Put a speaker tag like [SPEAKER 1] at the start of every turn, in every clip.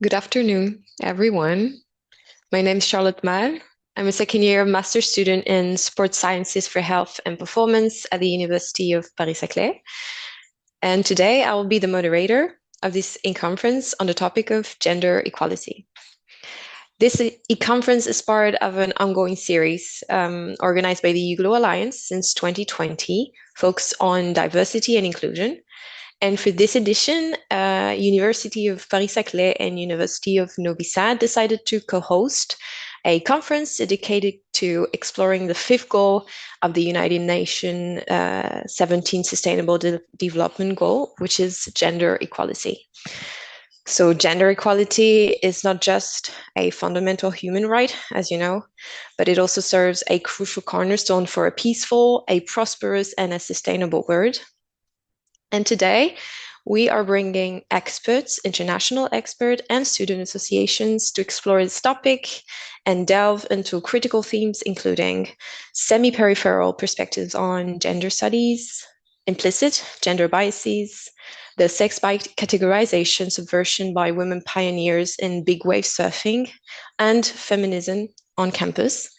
[SPEAKER 1] Good afternoon, everyone. My name is Charlotte Mal. I'm a second year master's student in sports sciences for health and performance at the University of Paris-Saclay. And today I will be the moderator of this e-conference on the topic of gender equality. This e-conference is part of an ongoing series organized by the EUGLOH Alliance since 2020, focused on diversity and inclusion. And for this edition, University of Paris-Saclay and University of Novi Sad decided to co-host a conference dedicated to exploring the fifth goal of the United Nations 17 Sustainable Development Goal, which is gender equality. So gender equality is not just a fundamental human right, as you know, but it also serves a crucial cornerstone for a peaceful, a prosperous, and a sustainable world. And today, we are bringing experts, international experts, and student associations to explore this topic and delve into critical themes, including semi-peripheral perspectives on gender studies, implicit gender biases, the sex by categorization subversion by women pioneers in big wave surfing, and feminism on campus.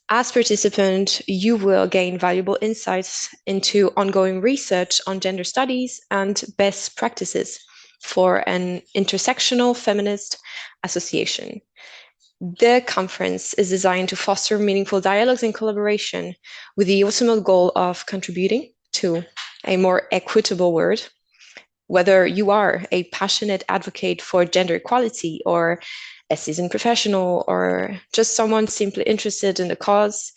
[SPEAKER 1] As participants, you will gain valuable insights into ongoing research on gender studies and best practices for an intersectional feminist association. The conference is designed to foster meaningful dialogues and collaboration with the ultimate goal of contributing to a more equitable world. Whether you are a passionate advocate for gender equality or a seasoned professional or just someone simply interested in the cause,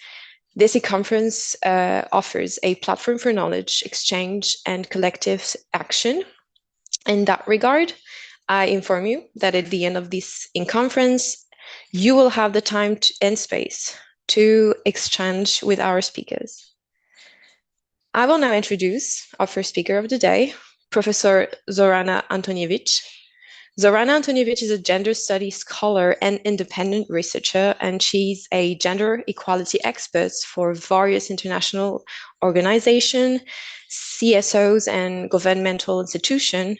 [SPEAKER 1] this e-conference offers a platform for knowledge exchange and collective action. In that regard, I inform you that at the end of this e-conference, you will have the time and space to exchange with our speakers. I will now introduce our first speaker of the day, Professor Zorana Antonijević. Zorana Antonijević is a gender studies scholar and independent researcher, and she's a gender equality expert for various international organizations, CSOs, and governmental institutions.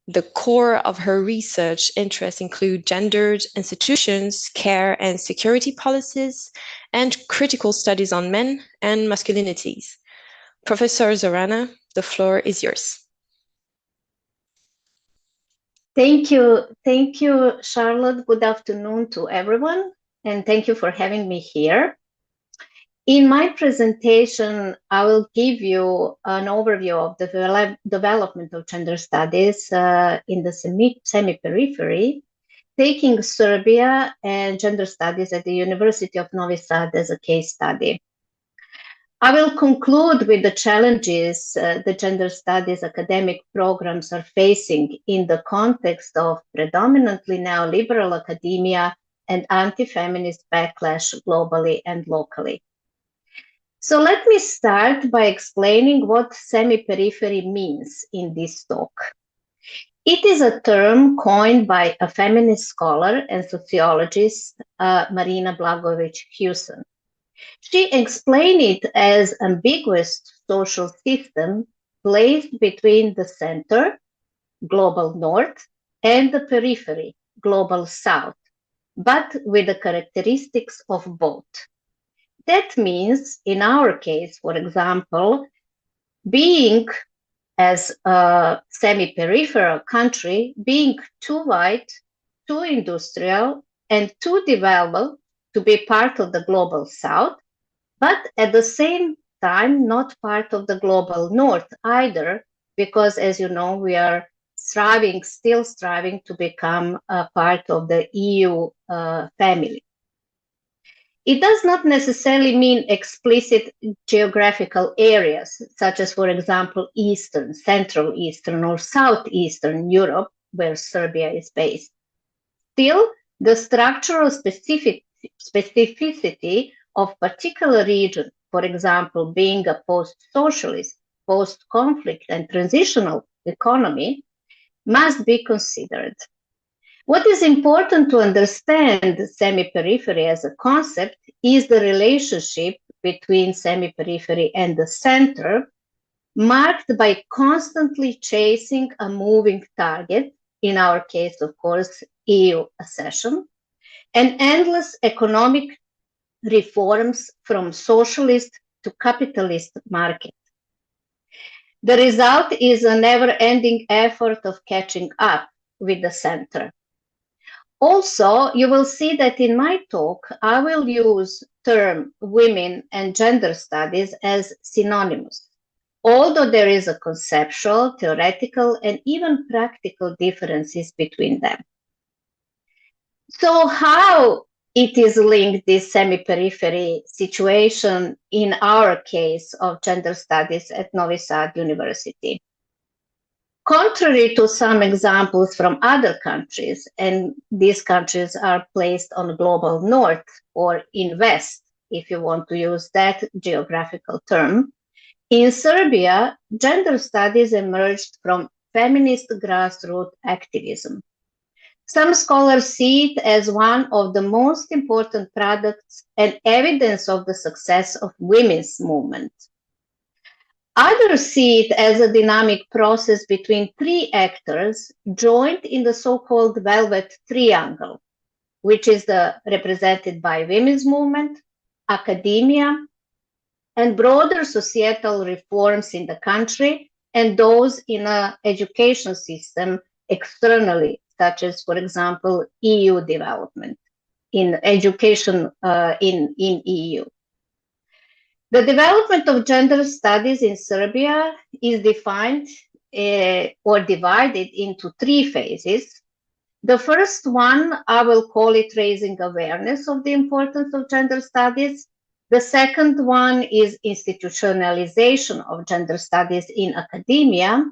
[SPEAKER 1] The core of her research interests include gendered institutions, care and security policies, and critical studies on men and masculinities. Professor Zorana, the floor is yours.
[SPEAKER 2] Thank you, Charlotte. Good afternoon to everyone, and thank you for having me here. In my presentation, I will give you an overview of the development of gender studies in the semi-periphery, taking Serbia and gender studies at the University of Novi Sad as a case study. I will conclude with the challenges the gender studies academic programs are facing in the context of predominantly neoliberal academia and anti-feminist backlash globally and locally. So let me start by explaining what semi-periphery means in this talk. It is a term coined by a feminist scholar and sociologist, Marina Blagojević-Hewson. She explained it as ambiguous social system placed between the center, global north, and the periphery, global south, but with the characteristics of both. That means, in our case, for example, being as a semi-peripheral country, being too white, too industrial, and too developed to be part of the global south, but at the same time, not part of the global north either, because as you know, we are still striving to become a part of the EU family. It does not necessarily mean explicit geographical areas, such as, for example, Eastern, Central Eastern, or Southeastern Europe, where Serbia is based. Still, the structural specificity of particular region, for example, being a post-socialist, post-conflict and transitional economy, must be considered. What is important to understand semi-periphery as a concept is the relationship between semi-periphery and the center, marked by constantly chasing a moving target, in our case, of course, EU accession, and endless economic reforms from socialist to capitalist market. The result is a never-ending effort of catching up with the center. Also, you will see that in my talk, I will use term women and gender studies as synonymous, although there is a conceptual, theoretical, and even practical differences between them. So how it is linked, this semi-periphery situation in our case of gender studies at Novi Sad University? Contrary to some examples from other countries, and these countries are placed on global north or in west, if you want to use that geographical term, in Serbia, gender studies emerged from feminist grassroots activism. Some scholars see it as one of the most important products and evidence of the success of women's movement. Others see it as a dynamic process between three actors joined in the so-called Velvet Triangle, which is represented by women's movement, academia, and broader societal reforms in the country, and those in an education system externally, such as, for example, EU development in education in EU. The development of gender studies in Serbia is defined or divided into three phases. The first one, I will call it raising awareness of the importance of gender studies. The second one is institutionalization of gender studies in academia.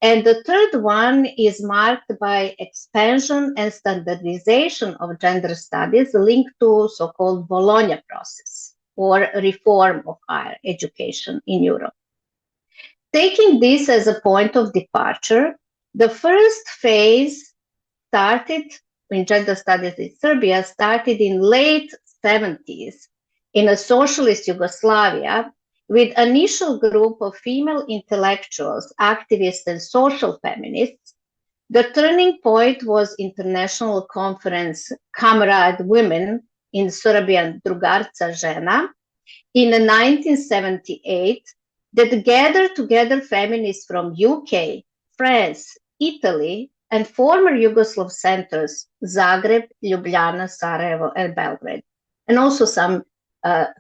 [SPEAKER 2] And the third one is marked by expansion and standardization of gender studies linked to so-called Bologna process or reform of higher education in Europe. Taking this as a point of departure, the first phase started in gender studies in Serbia started in late 70s in a socialist Yugoslavia with an initial group of female intellectuals, activists, and social feminists. The turning point was international conference Comrade Women in Serbian Drugarca Žena in 1978 that gathered together feminists from UK, France, Italy, and former Yugoslav centers, Zagreb, Ljubljana, Sarajevo, and Belgrade, and also some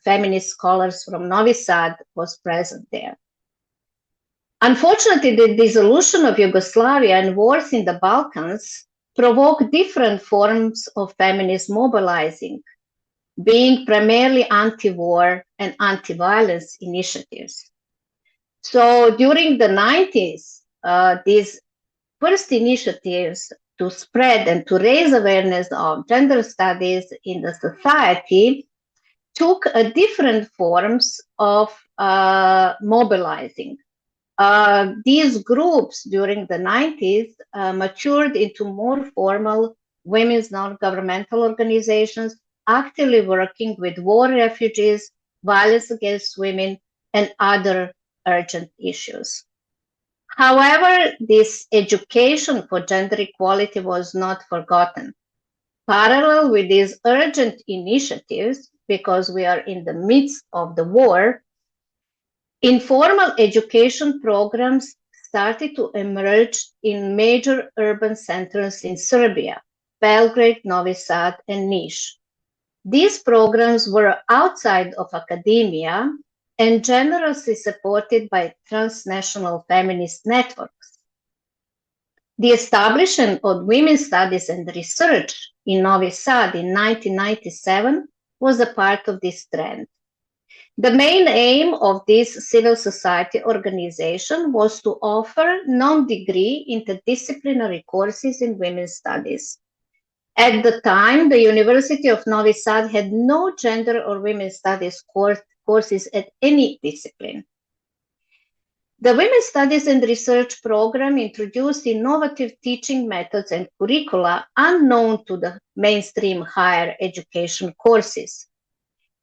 [SPEAKER 2] feminist scholars from Novi Sad was present there. Unfortunately, the dissolution of Yugoslavia and wars in the Balkans provoked different forms of feminist mobilizing, being primarily anti-war and anti-violence initiatives. So during the 90s, these first initiatives to spread and to raise awareness of gender studies in the society took different forms of mobilizing. These groups during the 90s matured into more formal women's non-governmental organizations, actively working with war refugees, violence against women, and other urgent issues. However, this education for gender equality was not forgotten. Parallel with these urgent initiatives, because we are in the midst of the war, informal education programs started to emerge in major urban centers in Serbia, Belgrade, Novi Sad, and Niš. These programs were outside of academia and generously supported by transnational feminist networks. The establishment of women's studies and research in Novi Sad in 1997 was a part of this trend. The main aim of this civil society organization was to offer non-degree interdisciplinary courses in women's studies. At the time, the University of Novi Sad had no gender or women's studies courses at any discipline. The Women's Studies and Research program introduced innovative teaching methods and curricula unknown to the mainstream higher education courses.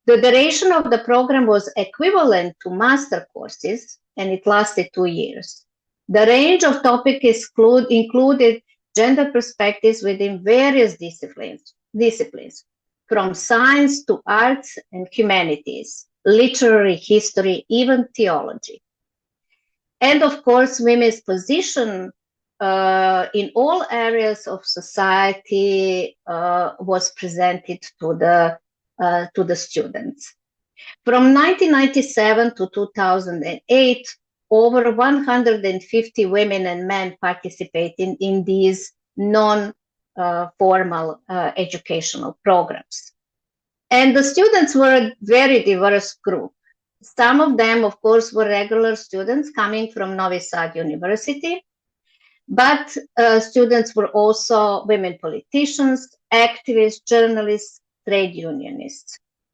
[SPEAKER 2] The duration of the program was equivalent to master courses, and it lasted 2 years. The range of topics included gender perspectives within various disciplines, from science to arts and humanities, literary, history, even theology. And of course, women's position in all areas of society was presented to the students. From 1997 to 2008, over 150 women and men participated in these non-formal educational programs. And the students were a very diverse group. Some of them, of course, were regular students coming from Novi Sad University, but students were also women politicians, activists, journalists, trade unionists.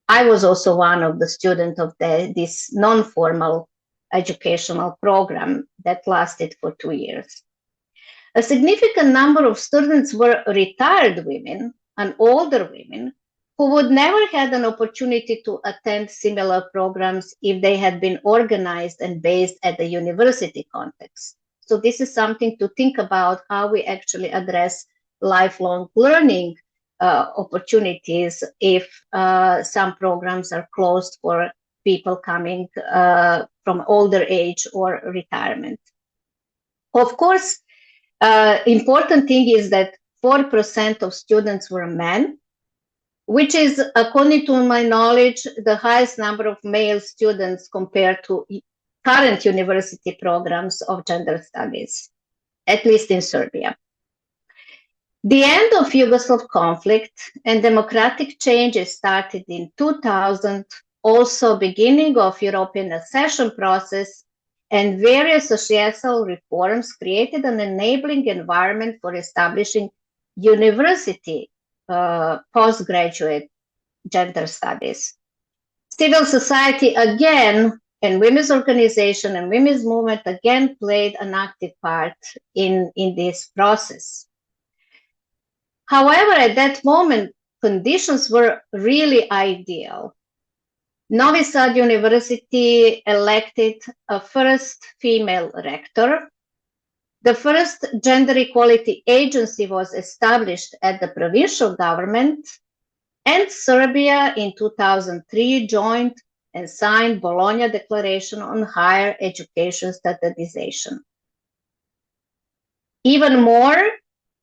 [SPEAKER 2] I was also one of the students of this non-formal educational program that lasted for 2 years. A significant number of students were retired women and older women who would never had an opportunity to attend similar programs if they had been organized and based at the university context. So this is something to think about, how we actually address lifelong learning opportunities if some programs are closed for people coming from older age or retirement. Of course, important thing is that 4% of students were men, which is, according to my knowledge, the highest number of male students compared to current university programs of gender studies, at least in Serbia. The end of Yugoslav conflict and democratic changes started in 2000, also beginning of European accession process, and various societal reforms created an enabling environment for establishing university postgraduate gender studies. Civil society again, and women's organization and women's movement again played an active part in this process. However, at that moment, conditions were really ideal. Novi Sad University elected a first female rector. The first gender equality agency was established at the provincial government, and Serbia in 2003 joined and signed Bologna Declaration on Higher Education Standardization. Even more,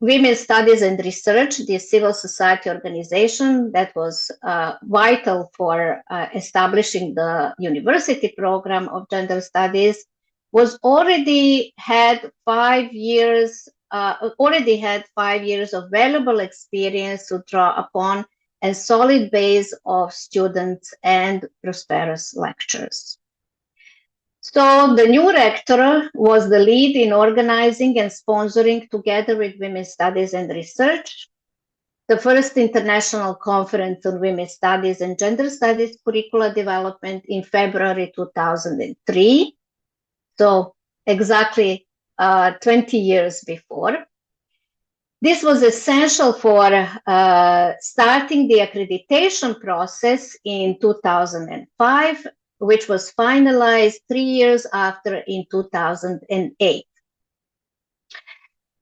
[SPEAKER 2] Women's Studies and Research, the civil society organization that was vital for establishing the university program of gender studies, was already had 5 years of valuable experience to draw upon, and solid base of students and prosperous lectures. So the new rector was the lead in organizing and sponsoring, together with Women's Studies and Research, the first international conference on women's studies and gender studies curricula development in February 2003. So exactly 20 years before. This was essential for starting the accreditation process in 2005, which was finalized 3 years after in 2008.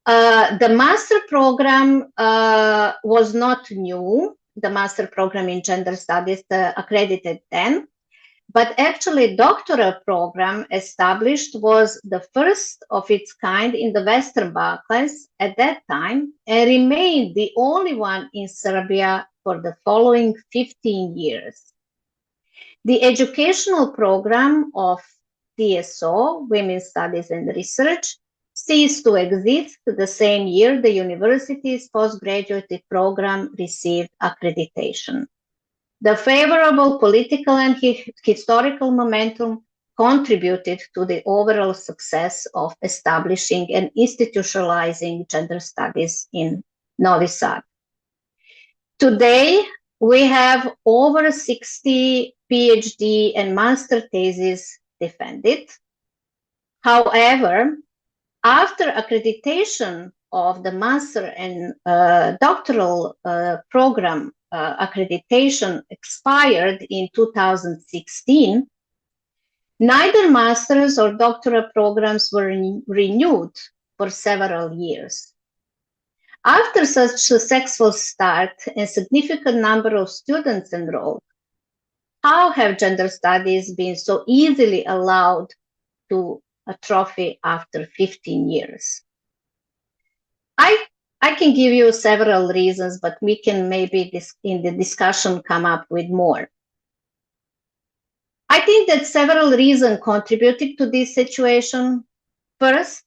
[SPEAKER 2] The master program was not new, the master program in gender studies accredited then, but actually doctoral program established was the first of its kind in the Western Balkans at that time, and remained the only one in Serbia for the following 15 years. The educational program of TSO, Women's Studies and Research, ceased to exist the same year the university's postgraduate program received accreditation. The favorable political and historical momentum contributed to the overall success of establishing and institutionalizing gender studies in Novi Sad. Today, we have over 60 PhD and master theses defended. However, after accreditation of the master and doctoral program accreditation expired in 2016, neither master's or doctoral programs were renewed for several years. After such a successful start and significant number of students enrolled, how have gender studies been so easily allowed to atrophy after 15 years? I can give you several reasons, but we can maybe in the discussion come up with more. I think that several reasons contributed to this situation. First,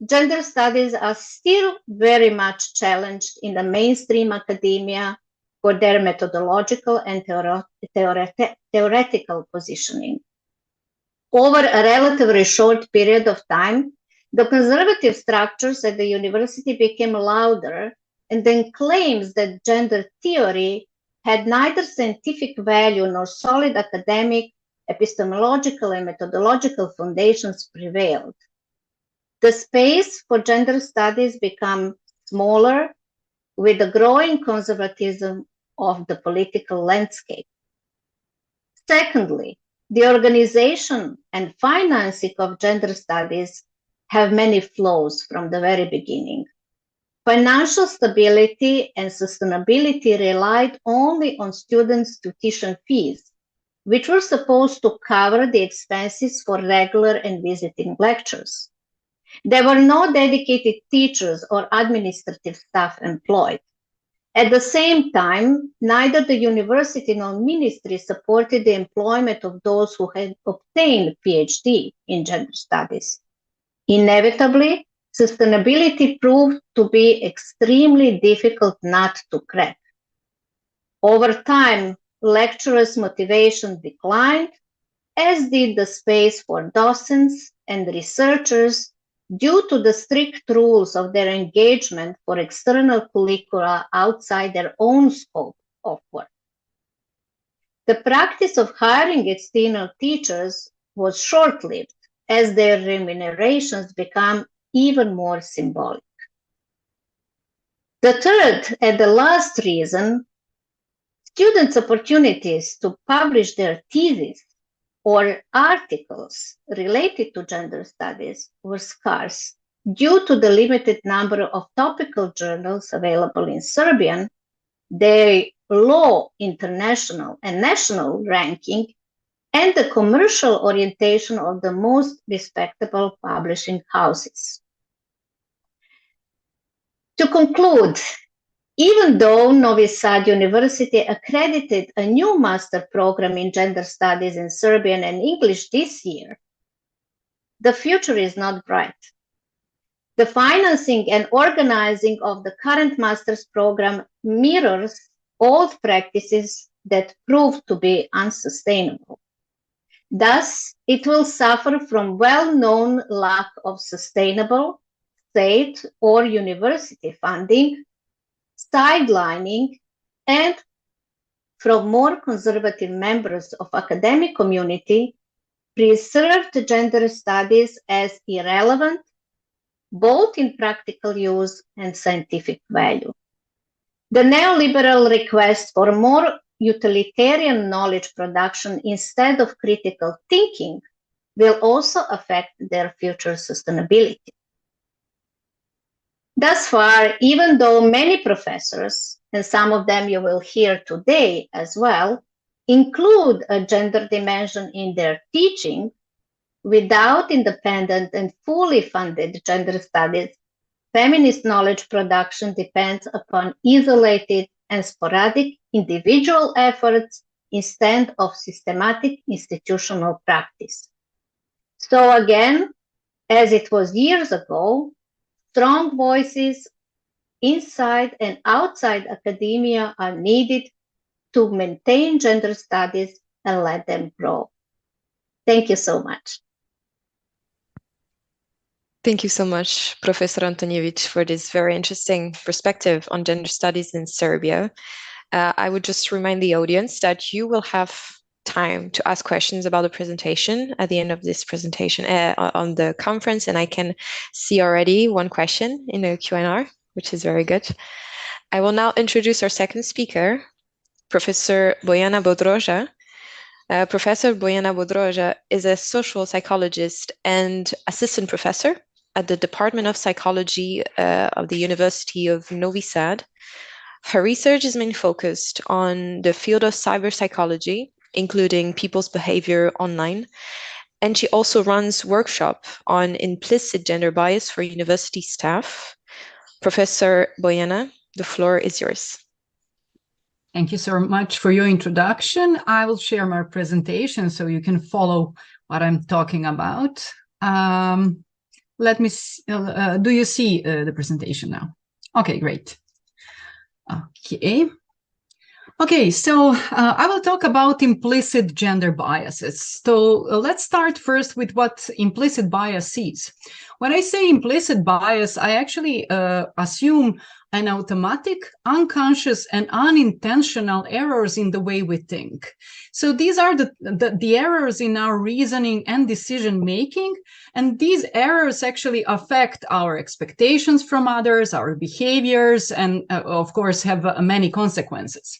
[SPEAKER 2] gender studies are still very much challenged in the mainstream academia for their methodological and theoretical positioning. Over a relatively short period of time, the conservative structures at the university became louder, and then claims that gender theory had neither scientific value nor solid academic, epistemological, and methodological foundations prevailed. The space for gender studies became smaller with the growing conservatism of the political landscape. Secondly, the organization and financing of gender studies have many flaws from the very beginning. Financial stability and sustainability relied only on students' tuition fees, which were supposed to cover the expenses for regular and visiting lectures. There were no dedicated teachers or administrative staff employed. At the same time, neither the university nor ministry supported the employment of those who had obtained PhD in gender studies. Inevitably, sustainability proved to be extremely difficult not to crack. Over time, lecturers' motivation declined, as did the space for docents and researchers due to the strict rules of their engagement for external curricula outside their own scope of work. The practice of hiring external teachers was short-lived, as their remunerations became even more symbolic. The third and the last reason, students' opportunities to publish their theses or articles related to gender studies were scarce due to the limited number of topical journals available in Serbian, their low international and national ranking, and the commercial orientation of the most respectable publishing houses. To conclude, even though Novi Sad University accredited a new master program in gender studies in Serbian and English this year, the future is not bright. The financing and organizing of the current master's program mirrors old practices that proved to be unsustainable. Thus, it will suffer from well-known lack of sustainable state or university funding, sidelining, and from more conservative members of academic community preserved gender studies as irrelevant, both in practical use and scientific value. The neoliberal request for more utilitarian knowledge production instead of critical thinking will also affect their future sustainability. Thus far, even though many professors, and some of them you will hear today as well, include a gender dimension in their teaching, without independent and fully funded gender studies, feminist knowledge production depends upon isolated and sporadic individual efforts instead of systematic institutional practice. So again, as it was years ago, strong voices inside and outside academia are needed to maintain gender studies and let them grow. Thank you so much.
[SPEAKER 1] Thank you so much, Professor Antonijević, for this very interesting perspective on gender studies in Serbia. I would just remind the audience that you will have time to ask questions about the presentation at the end of this presentation on the conference, and I can see already one question in the Q&A, which is very good. I will now introduce our second speaker, Professor Bojana Bodroža. Professor Bojana Bodroža is a social psychologist and assistant professor at the Department of Psychology of the University of Novi Sad. Her research is mainly focused on the field of cyber psychology, including people's behavior online. And she also runs workshops on implicit gender bias for university staff. Professor Bojana, the floor is yours.
[SPEAKER 3] Thank you so much for your introduction. I will share my presentation so you can follow what I'm talking about. Let me, do you see the presentation now? Okay, great. Okay, so I will talk about implicit gender biases. So let's start first with what implicit bias is. When I say implicit bias, I actually assume an automatic, unconscious, and unintentional errors in the way we think. So these are the errors in our reasoning and decision making, and these errors actually affect our expectations from others, our behaviors, and of course have many consequences.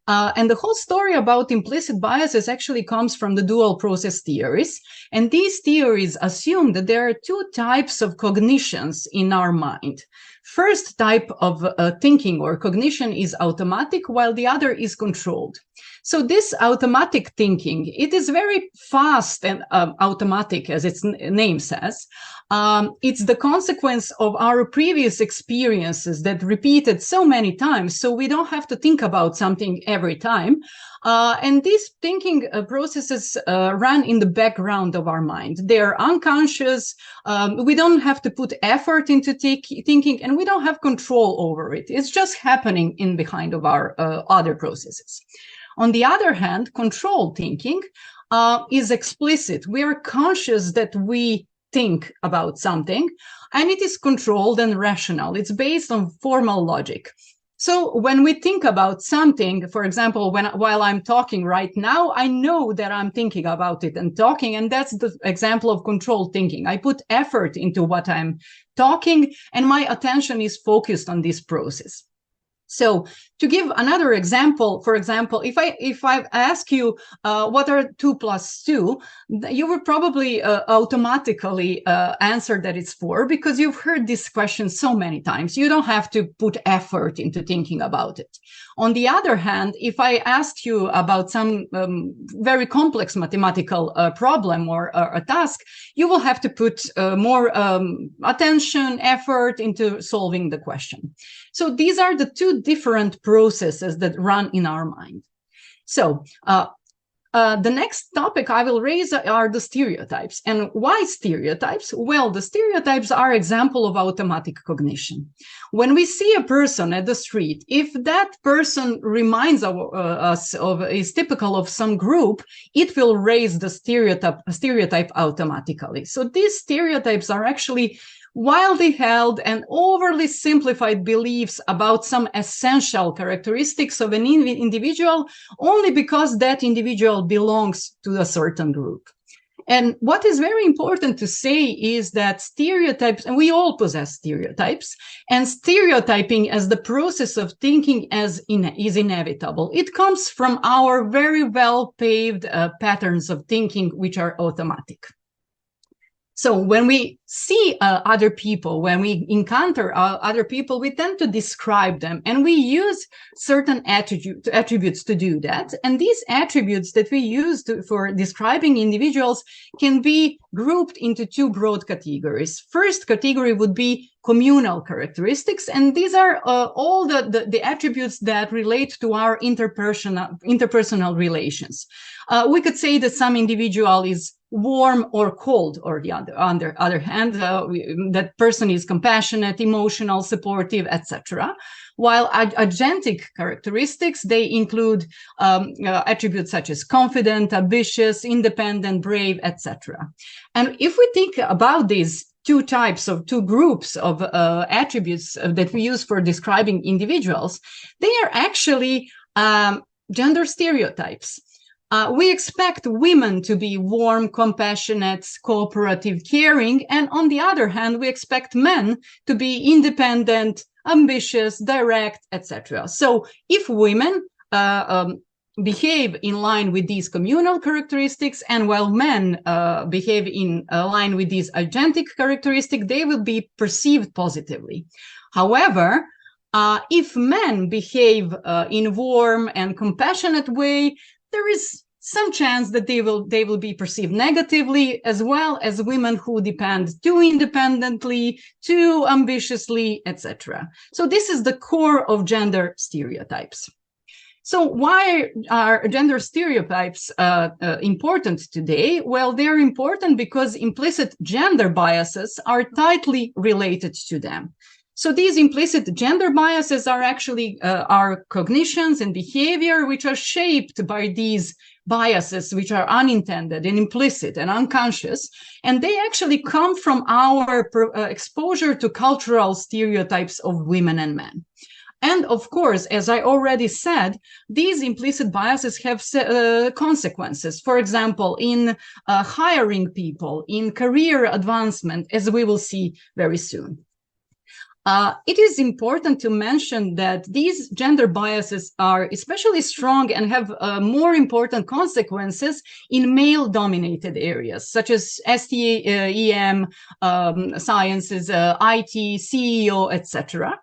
[SPEAKER 3] And the whole story about implicit biases actually comes from the dual process theories. And these theories assume that there are two types of cognitions in our mind. First type of thinking or cognition is automatic, while the other is controlled. So this automatic thinking, it is very fast and automatic, as its name says. It's the consequence of our previous experiences that repeated so many times, so we don't have to think about something every time. And these thinking processes run in the background of our mind. They're unconscious. We don't have to put effort into thinking, and we don't have control over it. It's just happening in behind of our other processes. On the other hand, controlled thinking is explicit. We are conscious that we think about something, and it is controlled and rational. It's based on formal logic. So when we think about something, for example, while I'm talking right now, I know that I'm thinking about it and talking, and that's the example of controlled thinking. I put effort into what I'm talking, and my attention is focused on this process. So to give another example, for example, if I ask you what are 2 plus 2, you would probably automatically answer that it's 4, because you've heard this question so many times. You don't have to put effort into thinking about it. On the other hand, if I asked you about some very complex mathematical problem or a task, you will have to put more attention, effort into solving the question. So these are the two different processes that run in our mind. So the next topic I will raise are the stereotypes. And why stereotypes? Well, the stereotypes are example of automatic cognition. When we see a person at the street, if that person reminds us of, is typical of some group, it will raise the stereotype automatically. So these stereotypes are actually widely held and overly simplified beliefs about some essential characteristics of an individual only because that individual belongs to a certain group. And what is very important to say is that stereotypes, and we all possess stereotypes, and stereotyping as the process of thinking is inevitable. It comes from our very well-paved patterns of thinking, which are automatic. So when we see other people, when we encounter other people, we tend to describe them, and we use certain attributes to do that. And these attributes that we use for describing individuals can be grouped into two broad categories. First category would be communal characteristics, and these are all the attributes that relate to our interpersonal relations. We could say that some individual is warm or cold, or on the other hand, that person is compassionate, emotional, supportive, etc. While agentic characteristics, they include attributes such as confident, ambitious, independent, brave, etc. And if we think about these two groups of attributes that we use for describing individuals, they are actually gender stereotypes. We expect women to be warm, compassionate, cooperative, caring, and on the other hand, we expect men to be independent, ambitious, direct, etc. So if women behave in line with these communal characteristics, and while men behave in line with these agentic characteristics, they will be perceived positively. However, if men behave in warm and compassionate way, there is some chance that they will be perceived negatively, as well as women who depend too independently, too ambitiously, etc. So this is the core of gender stereotypes. So why are gender stereotypes important today? Well, they're important because implicit gender biases are tightly related to them. So these implicit gender biases are actually our cognitions and behavior, which are shaped by these biases, which are unintended and implicit and unconscious. And they actually come from our exposure to cultural stereotypes of women and men. And of course, as I already said, these implicit biases have consequences. For example, in hiring people, in career advancement, as we will see very soon. It is important to mention that these gender biases are especially strong and have more important consequences in male-dominated areas, such as STEM, sciences, IT, CEO, etc.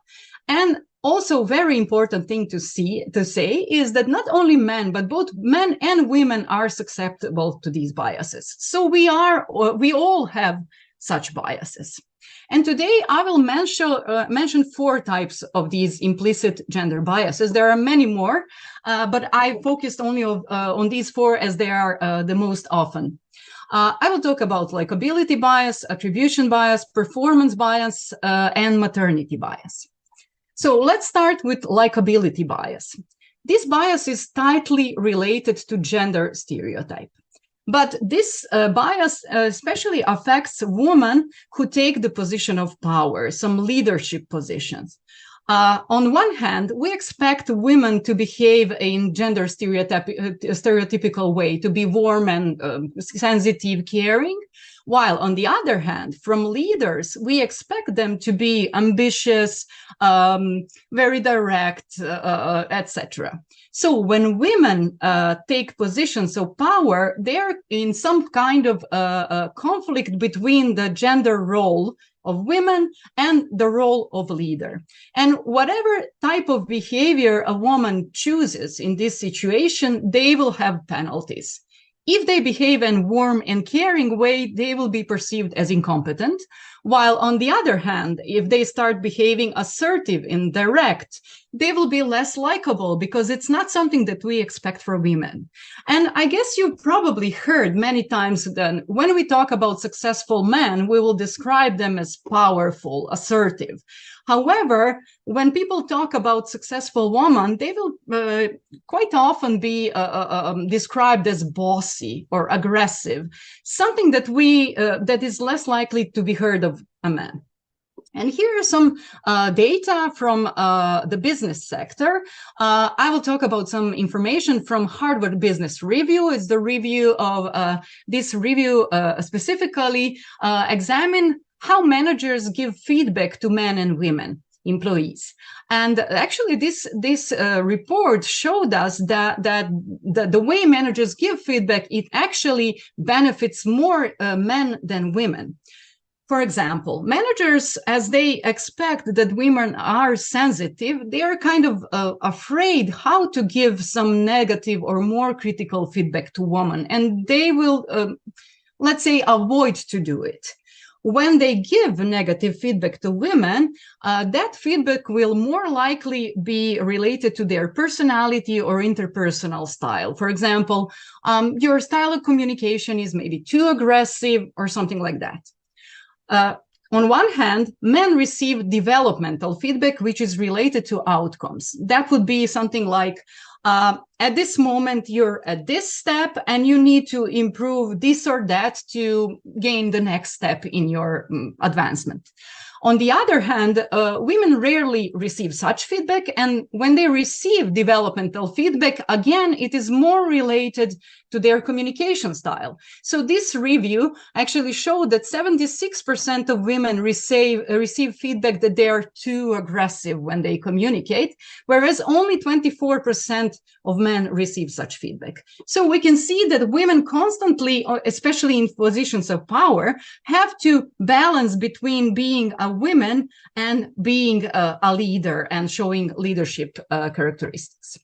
[SPEAKER 3] And also, very important thing to say is that not only men, but both men and women are susceptible to these biases. So we all have such biases. And today I will mention 4 types of these implicit gender biases. There are many more, but I focused only on these 4 as they are the most often. I will talk about likability bias, attribution bias, performance bias, and maternity bias. So let's start with likability bias. This bias is tightly related to gender stereotype. But this bias especially affects women who take the position of power, some leadership positions. On one hand, we expect women to behave in gender stereotypical way, to be warm and sensitive, caring, while on the other hand, from leaders, we expect them to be ambitious, very direct, etc. So when women take positions of power, they're in some kind of conflict between the gender role of women and the role of leader. And whatever type of behavior a woman chooses in this situation, they will have penalties. If they behave in a warm and caring way, they will be perceived as incompetent. While on the other hand, if they start behaving assertive and direct, they will be less likable because it's not something that we expect from women. And I guess you probably heard many times that when we talk about successful men, we will describe them as powerful, assertive. However, when people talk about successful women, they will quite often be described as bossy or aggressive, something that that is less likely to be heard of a man. And here are some data from the business sector. I will talk about some information from Harvard Business Review. It's the review of this review specifically examine how managers give feedback to men and women employees. And actually this report showed us that the way managers give feedback, it actually benefits more men than women. For example, managers, as they expect that women are sensitive, they are kind of afraid how to give some negative or more critical feedback to women, and they will, let's say, avoid to do it. When they give negative feedback to women, that feedback will more likely be related to their personality or interpersonal style. For example, your style of communication is maybe too aggressive or something like that. On one hand, men receive developmental feedback, which is related to outcomes. That would be something like, at this moment, you're at this step and you need to improve this or that to gain the next step in your advancement. On the other hand, women rarely receive such feedback, and when they receive developmental feedback, again, it is more related to their communication style. So this review actually showed that 76% of women receive feedback that they are too aggressive when they communicate, whereas only 24% of men receive such feedback. So we can see that women constantly, especially in positions of power, have to balance between being a woman and being a leader and showing leadership characteristics.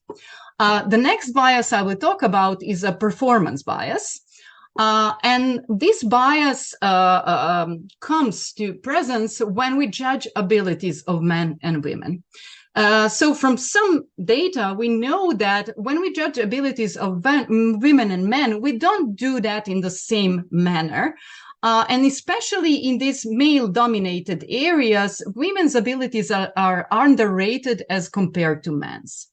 [SPEAKER 3] The next bias I will talk about is a performance bias. And this bias comes to presence when we judge abilities of men and women. So from some data, we know that when we judge abilities of women and men, we don't do that in the same manner. And especially in these male-dominated areas, women's abilities are underrated as compared to men's.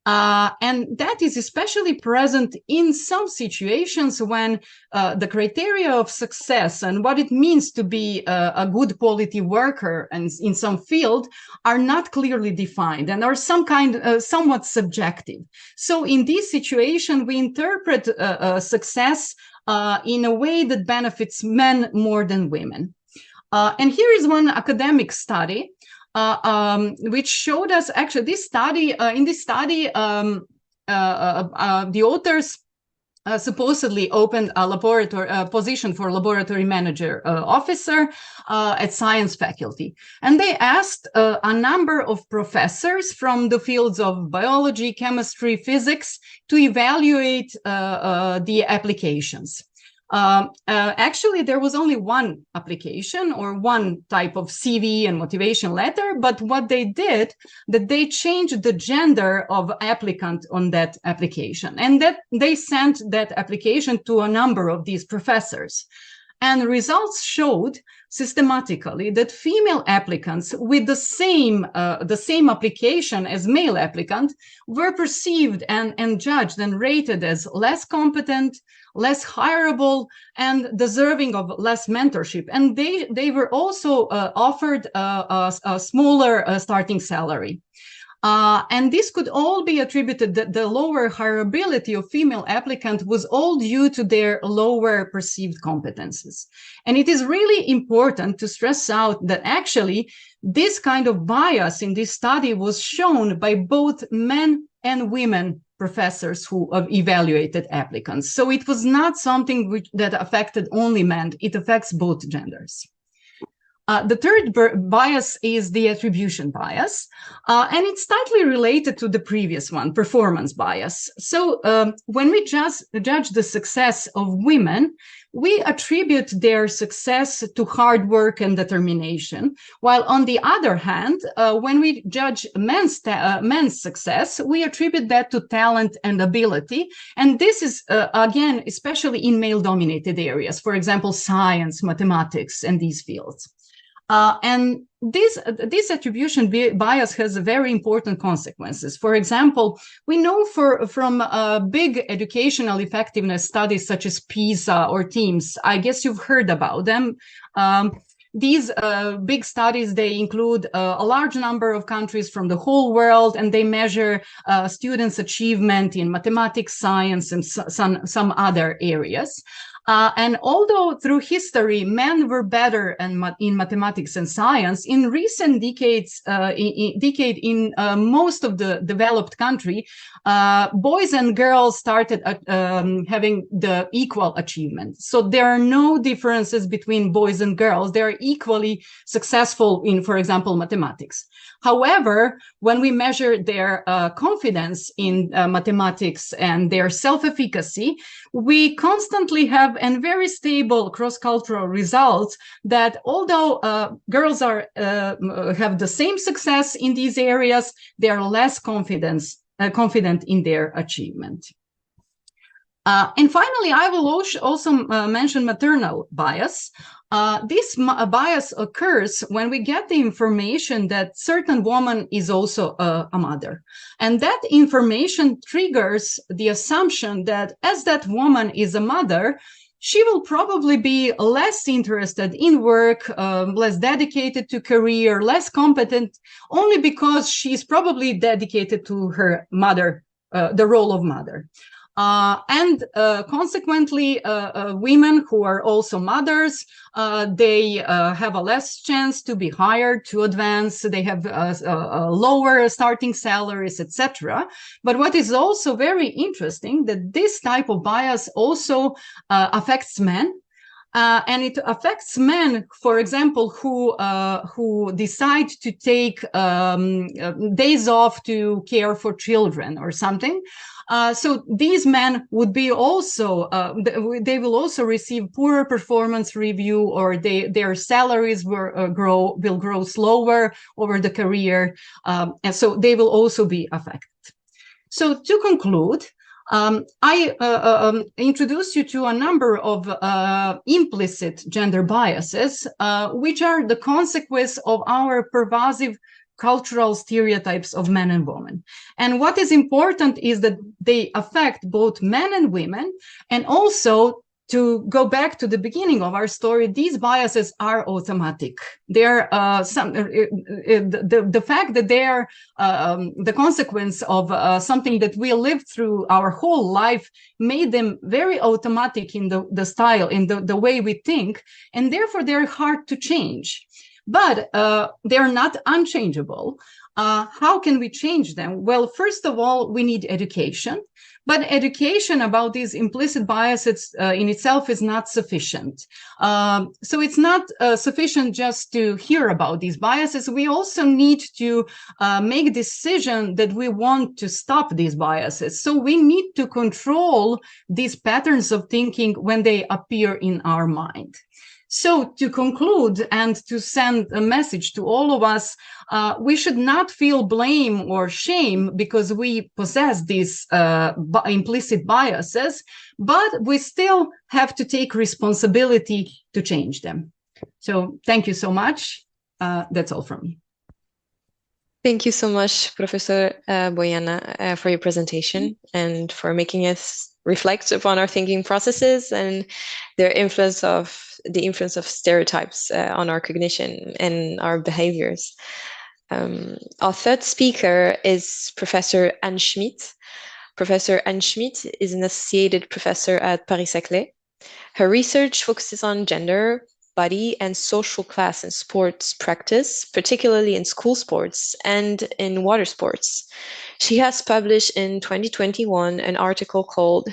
[SPEAKER 3] And that is especially present in some situations when the criteria of success and what it means to be a good quality worker and in some field are not clearly defined and are somewhat subjective. So in this situation, we interpret success in a way that benefits men more than women. And here is one academic study which showed us, actually, this study, the authors supposedly opened a laboratory position for laboratory manager officer at science faculty. And they asked a number of professors from the fields of biology, chemistry, physics to evaluate the applications. Actually, there was only one application or one type of CV and motivation letter, but what they did, that they changed the gender of applicant on that application, and that they sent that application to a number of these professors. And results showed systematically that female applicants with the same application as male applicant were perceived and judged and rated as less competent, less hireable, and deserving of less mentorship. And they were also offered a smaller starting salary. And this could all be attributed that the lower hireability of female applicant was all due to their lower perceived competences. And it is really important to stress out that actually this kind of bias in this study was shown by both men and women professors who evaluated applicants. So it was not something that affected only men, it affects both genders. The third bias is the attribution bias, and it's tightly related to the previous one, performance bias. So when we judge the success of women, we attribute their success to hard work and determination, while on the other hand, when we judge men's success, we attribute that to talent and ability. And this is, again, especially in male-dominated areas, for example, science, mathematics, and these fields. And this attribution bias has very important consequences. For example, we know from big educational effectiveness studies such as PISA or TEAMS, I guess you've heard about them. These big studies, they include a large number of countries from the whole world, and they measure students' achievement in mathematics, science, and some other areas. And although through history, men were better in mathematics and science, in recent decades, in most of the developed country, boys and girls started having the equal achievement. So there are no differences between boys and girls. They are equally successful in, for example, mathematics. However, when we measure their confidence in mathematics and their self-efficacy, we constantly have very stable cross-cultural results that although girls have the same success in these areas, they are less confident in their achievement. And finally, I will also mention maternal bias. This bias occurs when we get the information that certain woman is also a mother. And that information triggers the assumption that as that woman is a mother, she will probably be less interested in work, less dedicated to career, less competent, only because she's probably dedicated to her mother, the role of mother. Consequently, women who are also mothers, they have a less chance to be hired, to advance. They have lower starting salaries, etc. But what is also very interesting, that this type of bias also affects men. And it affects men, for example, who decide to take days off to care for children or something. So these men would be also, they will also receive poorer performance review, or their salaries will grow slower over the career. And so they will also be affected. So to conclude, I introduce you to a number of implicit gender biases, which are the consequence of our pervasive cultural stereotypes of men and women. And what is important is that they affect both men and women, and also, to go back to the beginning of our story, these biases are automatic. They're the fact that they are the consequence of something that we lived through our whole life made them very automatic in the style, in the way we think, and therefore they're hard to change. But they're not unchangeable. How can we change them? Well, first of all, we need education. But education about these implicit biases in itself is not sufficient. So it's not sufficient just to hear about these biases. We also need to make a decision that we want to stop these biases. So we need to control these patterns of thinking when they appear in our mind. So to conclude and to send a message to all of us, we should not feel blame or shame because we possess these implicit biases, but we still have to take responsibility to change them. So thank you so much. That's all from me.
[SPEAKER 1] Thank you so much, Professor Bojana, for your presentation and for making us reflect upon our thinking processes and the influence of stereotypes on our cognition and our behaviors. Our third speaker is Professor Anne Schmitt. Professor Anne Schmitt is an associated professor at Paris-Saclay. Her research focuses on gender, body, and social class in sports practice, particularly in school sports and in water sports. She has published in 2021 an article called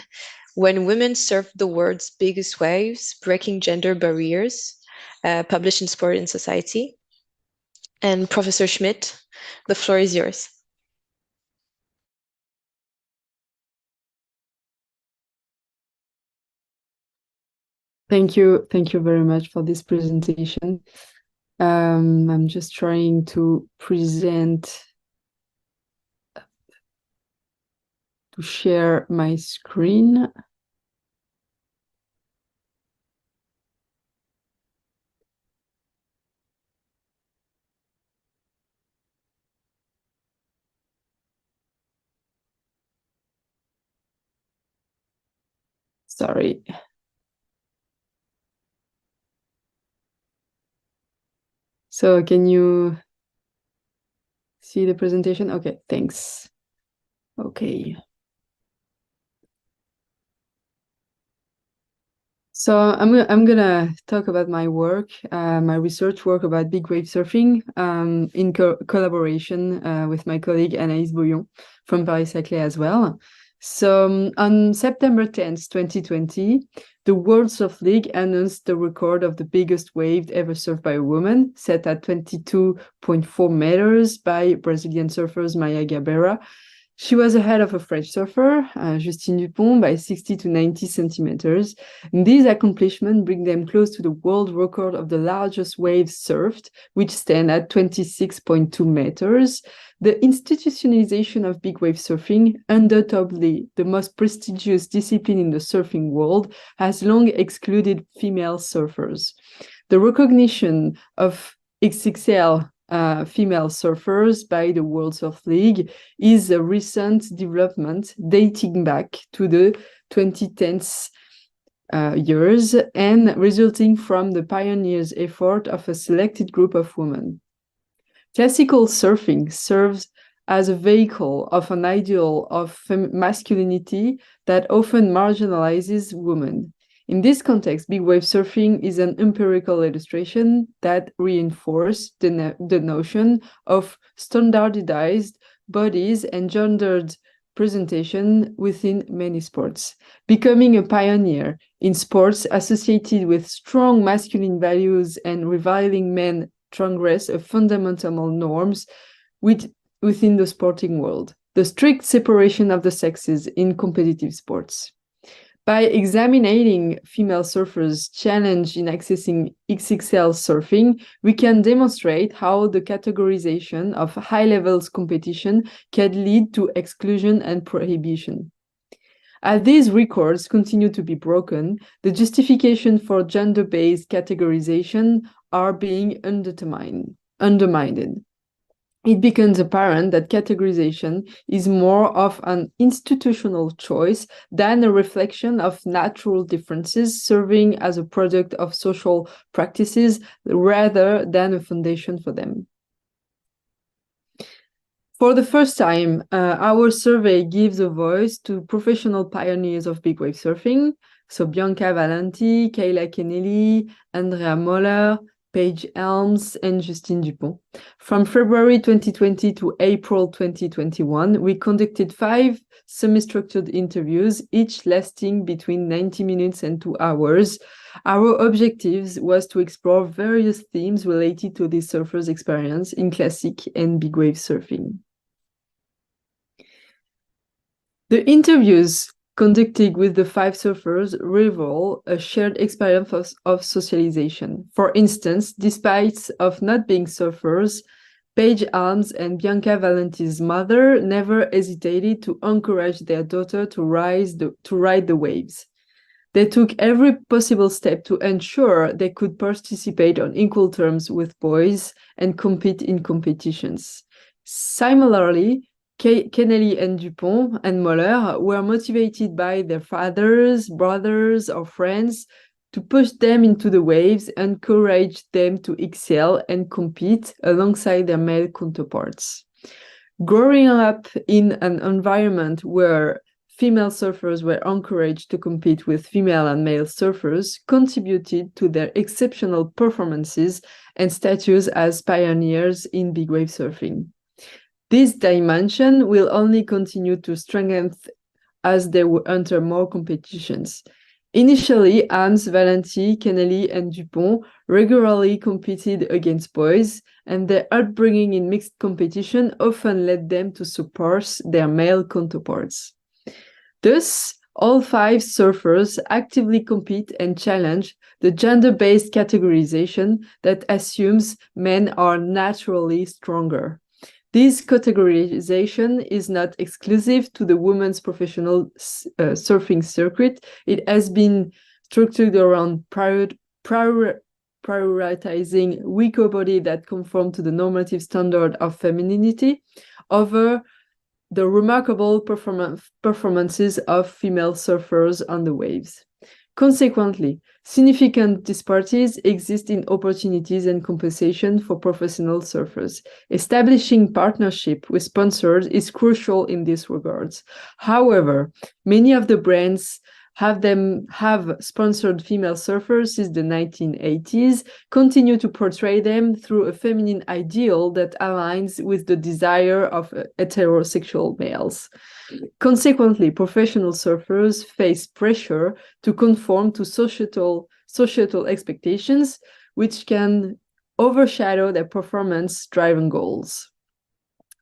[SPEAKER 1] "When Women Surf the World's Biggest Waves, Breaking Gender Barriers," published in Sport and Society. And Professor Schmitt, the floor is yours.
[SPEAKER 4] Thank you very much for this presentation. I'm just trying to share my screen. Sorry. So can you see the presentation? Okay, thanks. Okay. So I'm gonna talk about my work, my research work about big wave surfing in collaboration with my colleague Anaïs Bouillon from Paris-Saclay as well. So on September 10th, 2020, the World Surf League announced the record of the biggest wave ever surfed by a woman, set at 22.4 meters by Brazilian surfers Maya Gabeira. She was ahead of a French surfer, Justine Dupont, by 60 to 90 centimeters. And these accomplishments bring them close to the world record of the largest waves surfed, which stand at 26.2 meters. The institutionalization of big wave surfing, undoubtedly the most prestigious discipline in the surfing world, has long excluded female surfers. The recognition of XXL female surfers by the World Surf League is a recent development dating back to the 2010s years, and resulting from the pioneers' effort of a selected group of women. Classical surfing serves as a vehicle of an ideal of masculinity that often marginalizes women. In this context, big wave surfing is an empirical illustration that reinforces the notion of standardized bodies and gendered presentation within many sports, becoming a pioneer in sports associated with strong masculine values and reviling men transgress of fundamental norms within the sporting world, the strict separation of the sexes in competitive sports. By examining female surfers' challenge in accessing XXL surfing, we can demonstrate how the categorization of high-levels competition can lead to exclusion and prohibition. As these records continue to be broken, the justification for gender-based categorization are being undermined. It becomes apparent that categorization is more of an institutional choice than a reflection of natural differences serving as a product of social practices rather than a foundation for them. For the first time, our survey gives a voice to professional pioneers of big wave surfing, so Bianca Valenti, Kayla Kennelly, Andrea Moller, Paige Elms, and Justine Dupont. From February 2020 to April 2021, we conducted 5 semi-structured interviews, each lasting between 90 minutes and 2 hours. Our objectives was to explore various themes related to the surfers' experience in classic and big wave surfing. The interviews conducted with the 5 surfers reveal a shared experience of socialization. For instance, despite of not being surfers, Paige Elms and Bianca Valenti's mother never hesitated to encourage their daughter to ride the waves. They took every possible step to ensure they could participate on equal terms with boys and compete in competitions. Similarly, Kennelly and Dupont and Moller were motivated by their fathers, brothers, or friends to push them into the waves and encourage them to excel and compete alongside their male counterparts. Growing up in an environment where female surfers were encouraged to compete with female and male surfers contributed to their exceptional performances and status as pioneers in big wave surfing. This dimension will only continue to strengthen as they will enter more competitions. Initially, Elms, Valenti, Kennelly, and Dupont regularly competed against boys, and their upbringing in mixed competition often led them to surpass their male counterparts. Thus, all 5 surfers actively compete and challenge the gender-based categorization that assumes men are naturally stronger. This categorization is not exclusive to the women's professional surfing circuit. It has been structured around prioritizing weaker bodies that conform to the normative standard of femininity over the remarkable performances of female surfers on the waves. Consequently, significant disparities exist in opportunities and compensation for professional surfers. Establishing partnership with sponsors is crucial in this regards. However, many of the brands have sponsored female surfers since the 1980s, continue to portray them through a feminine ideal that aligns with the desire of heterosexual males. Consequently, professional surfers face pressure to conform to societal expectations, which can overshadow their performance-driven goals.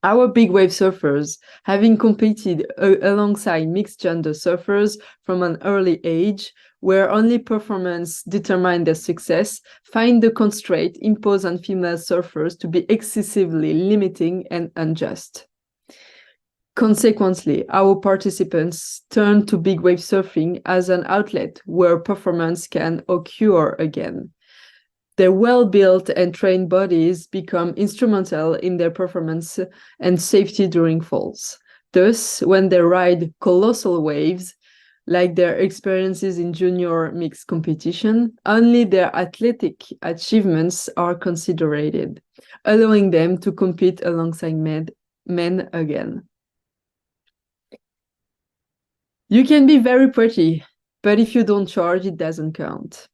[SPEAKER 4] Our big wave surfers, having competed alongside mixed gender surfers from an early age, where only performance determined their success, find the constraint imposed on female surfers to be excessively limiting and unjust. Consequently, our participants turn to big wave surfing as an outlet where performance can occur again. Their well-built and trained bodies become instrumental in their performance and safety during falls. Thus, when they ride colossal waves, like their experiences in junior mixed competition, only their athletic achievements are considered, allowing them to compete alongside men again. You can be very pretty, but if you don't charge, it doesn't count.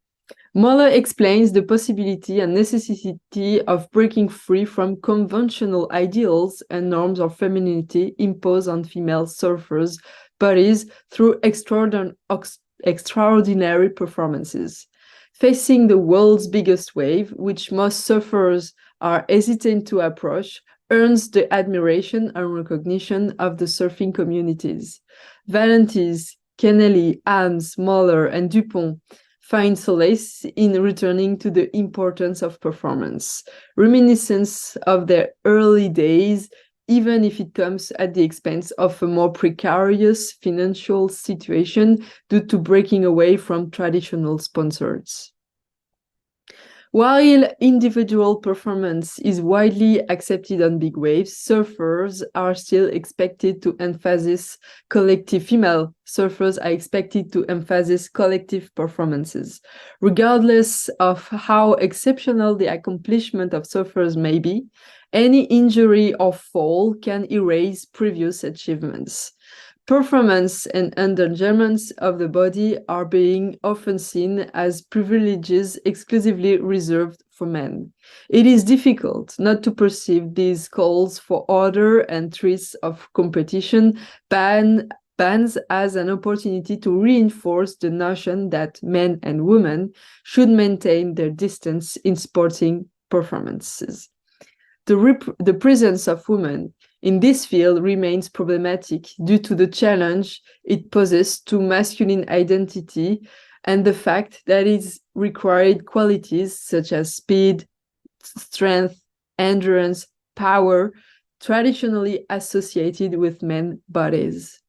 [SPEAKER 4] Moller explains the possibility and necessity of breaking free from conventional ideals and norms of femininity imposed on female surfers' bodies through extraordinary performances. Facing the world's biggest wave, which most surfers are hesitant to approach, earns the admiration and recognition of the surfing communities. Valenti's, Kennelly, Alms, Moller, and Dupont find solace in returning to the importance of performance, reminiscence of their early days, even if it comes at the expense of a more precarious financial situation due to breaking away from traditional sponsors. While individual performance is widely accepted on big waves, surfers are still expected to emphasize female surfers are expected to emphasize collective performances. Regardless of how exceptional the accomplishment of surfers may be, any injury or fall can erase previous achievements. Performance and endangerments of the body are being often seen as privileges exclusively reserved for men. It is difficult not to perceive these calls for order and threats of competition bans as an opportunity to reinforce the notion that men and women should maintain their distance in sporting performances. The presence of women in this field remains problematic due to the challenge it poses to masculine identity and the fact that it required qualities such as speed, strength, endurance, power, traditionally associated with men's bodies.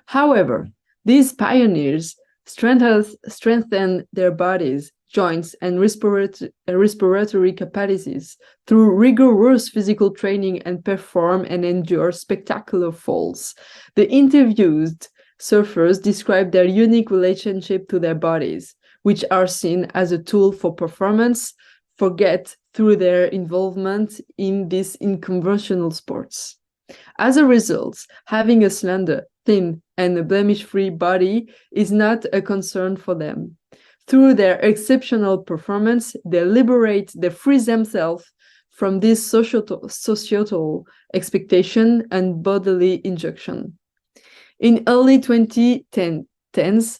[SPEAKER 4] However, these pioneers strengthen their bodies, joints, and respiratory capacities through rigorous physical training and perform and endure spectacular falls. The interviewed surfers describe their unique relationship to their bodies, which are seen as a tool for performance, through their involvement in these unconventional sports. As a result, having a slender, thin, and a blemish-free body is not a concern for them. Through their exceptional performance, they free themselves from this societal expectation and bodily injunction. In early 2010s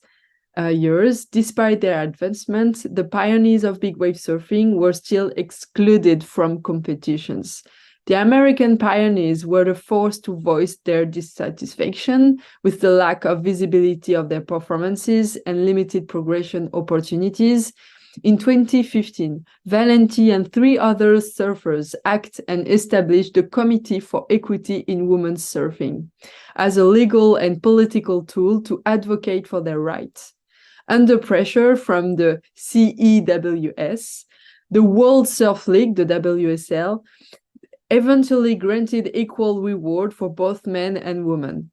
[SPEAKER 4] years, despite their advancements, the pioneers of big wave surfing were still excluded from competitions. The American pioneers were forced to voice their dissatisfaction with the lack of visibility of their performances and limited progression opportunities. In 2015, Valenti and 3 other surfers acted and established the Committee for Equity in Women's Surfing as a legal and political tool to advocate for their rights. Under pressure from the CEWS, the World Surf League, the WSL, eventually granted equal reward for both men and women.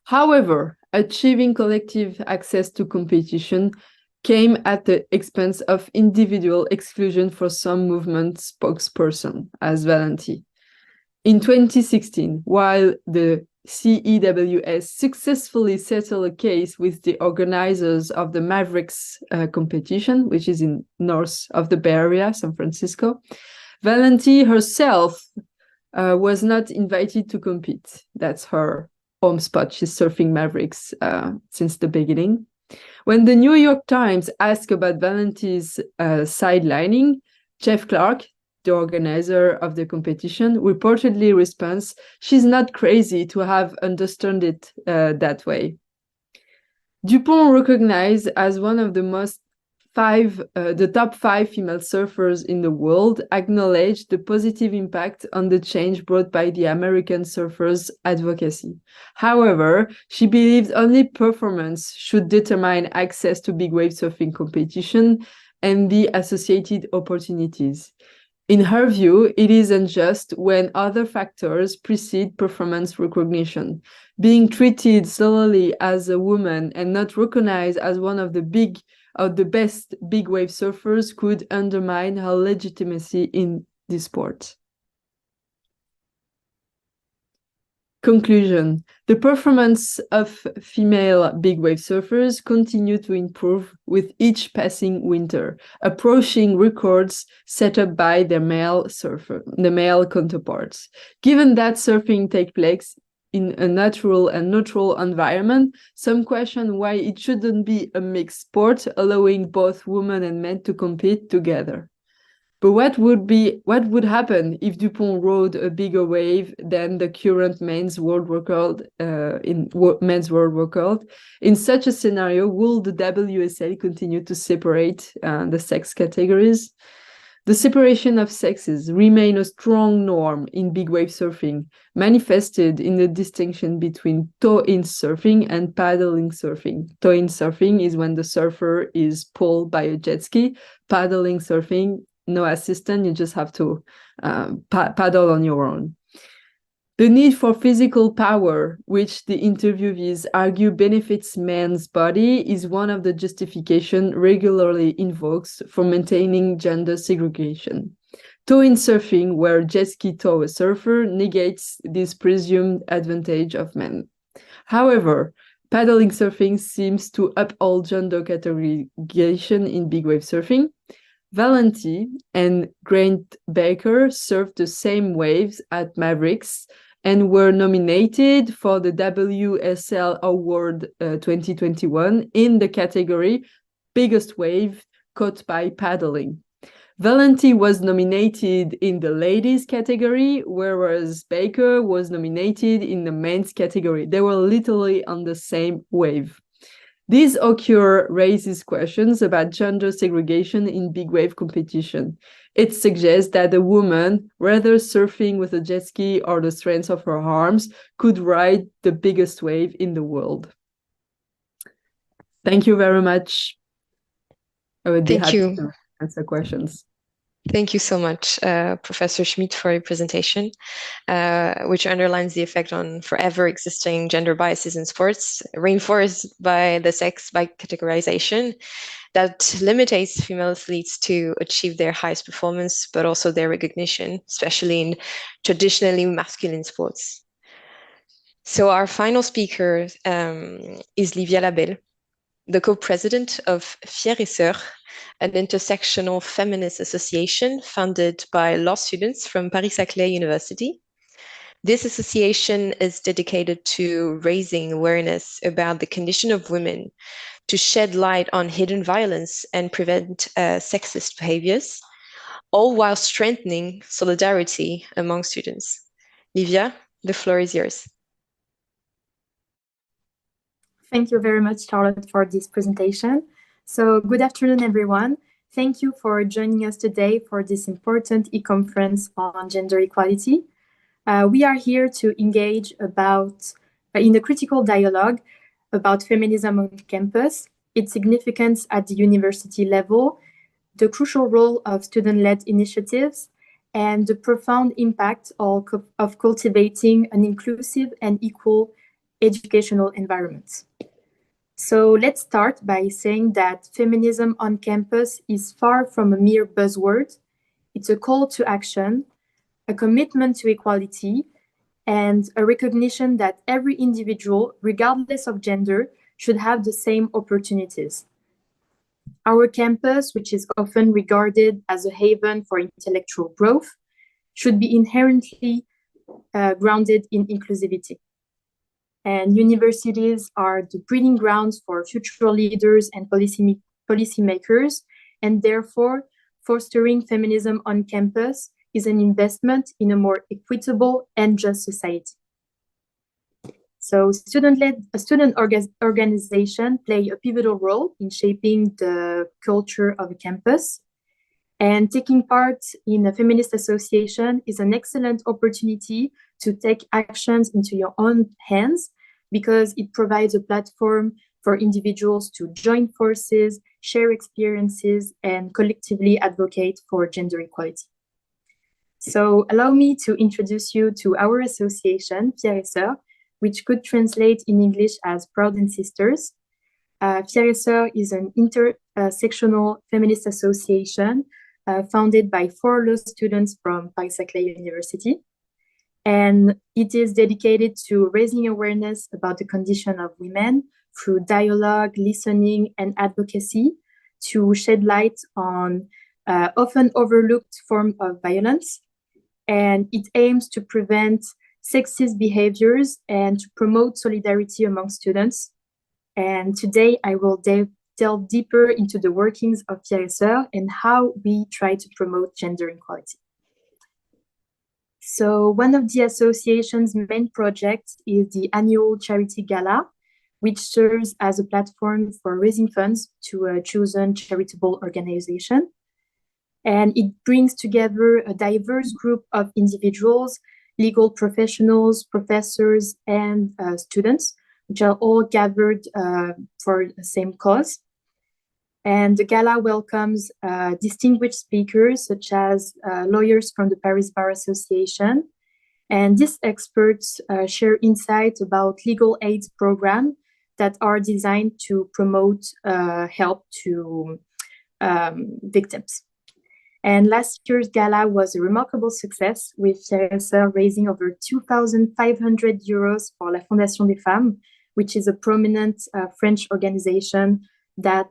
[SPEAKER 4] However, achieving collective access to competition came at the expense of individual exclusion for some movement spokesperson, as Valenti. In 2016, while the CEWS successfully settled a case with the organizers of the Mavericks competition, which is in north of the Bay Area, San Francisco, Valenti herself was not invited to compete. That's her home spot. She's surfing Mavericks since the beginning. When the New York Times asked about Valenti's sidelining, Jeff Clark, the organizer of the competition, reportedly responds, "She's not crazy to have understood it that way." Dupont, recognized as one of the top 5 female surfers in the world, acknowledged the positive impact on the change brought by the American surfers' advocacy. However, she believed only performance should determine access to big wave surfing competition and the associated opportunities. In her view, it is unjust when other factors precede performance recognition. Being treated solely as a woman and not recognized as one of the best big wave surfers could undermine her legitimacy in this sport. Conclusion. The performance of female big wave surfers continue to improve with each passing winter, approaching records set up by the male counterparts. Given that surfing takes place in a natural and neutral environment, some question why it shouldn't be a mixed sport, allowing both women and men to compete together. But what would happen if Dupont rode a bigger wave than the current men's world record In such a scenario, will the WSL continue to separate the sex categories? The separation of sexes remain a strong norm in big wave surfing, manifested in the distinction between toe-in surfing and paddling surfing. Toe-in surfing is when the surfer is pulled by a jet ski. Paddling surfing, no assistant, you just have to paddle on your own. The need for physical power, which the interviewees argue benefits man's body, is one of the justifications regularly invoked for maintaining gender segregation. Toe-in surfing, where jet ski tow a surfer, negates this presumed advantage of men. However, paddling surfing seems to uphold gender categorization in big wave surfing. Valenti and Grant Baker surfed the same waves at Mavericks and were nominated for the WSL Award 2021 in the category Biggest Wave Caught by Paddling. Valenti was nominated in the ladies category, whereas Baker was nominated in the men's category. They were literally on the same wave. This occur raises questions about gender segregation in big wave competition. It suggests that a woman, whether surfing with a jet ski or the strength of her arms, could ride the biggest wave in the world. Thank you very much. I would be happy to answer questions.
[SPEAKER 1] Thank you so much, Professor Schmitt, for your presentation, which underlines the effect on forever existing gender biases in sports, reinforced by the sex by categorization that limits female athletes to achieve their highest performance, but also their recognition, especially in traditionally masculine sports. So our final speaker is Livia Labelle, the co-president of Fières, an intersectional feminist association founded by law students from Paris-Saclay University. This association is dedicated to raising awareness about the condition of women, to shed light on hidden violence and prevent sexist behaviors, all while strengthening solidarity among students. Livia, the floor is yours.
[SPEAKER 5] Thank you very much, Charlotte, for this presentation. So good afternoon, everyone. Thank you for joining us today for this important e-conference on gender equality. We are here to engage in a critical dialogue about feminism on campus, its significance at the university level, the crucial role of student-led initiatives, and the profound impact of cultivating an inclusive and equal educational environment. So let's start by saying that feminism on campus is far from a mere buzzword. It's a call to action, a commitment to equality, and a recognition that every individual, regardless of gender, should have the same opportunities. Our campus, which is often regarded as a haven for intellectual growth, should be inherently grounded in inclusivity. And universities are the breeding grounds for future leaders and policymakers, and therefore fostering feminism on campus is an investment in a more equitable and just society. So student organization play a pivotal role in shaping the culture of a campus, and taking part in a feminist association is an excellent opportunity to take actions into your own hands, because it provides a platform for individuals to join forces, share experiences, and collectively advocate for gender equality. So allow me to introduce you to our association, Fières, which could translate in English as Proud and Sisters. Fières is an intersectional feminist association founded by 4 law students from Paris-Saclay University. And it is dedicated to raising awareness about the condition of women through dialogue, listening, and advocacy to shed light on often overlooked forms of violence. And it aims to prevent sexist behaviors and to promote solidarity among students. And today I will delve deeper into the workings of Fières and how we try to promote gender equality. So one of the association's main projects is the annual charity gala, which serves as a platform for raising funds to a chosen charitable organization. And it brings together a diverse group of individuals, legal professionals, professors, and students, which are all gathered for the same cause. And the gala welcomes distinguished speakers such as lawyers from the Paris Bar Association. And these experts share insights about legal aid programs that are designed to promote help to victims. And last year's gala was a remarkable success, with Fières raising over 2,500 euros for La Fondation des Femmes, which is a prominent French organization that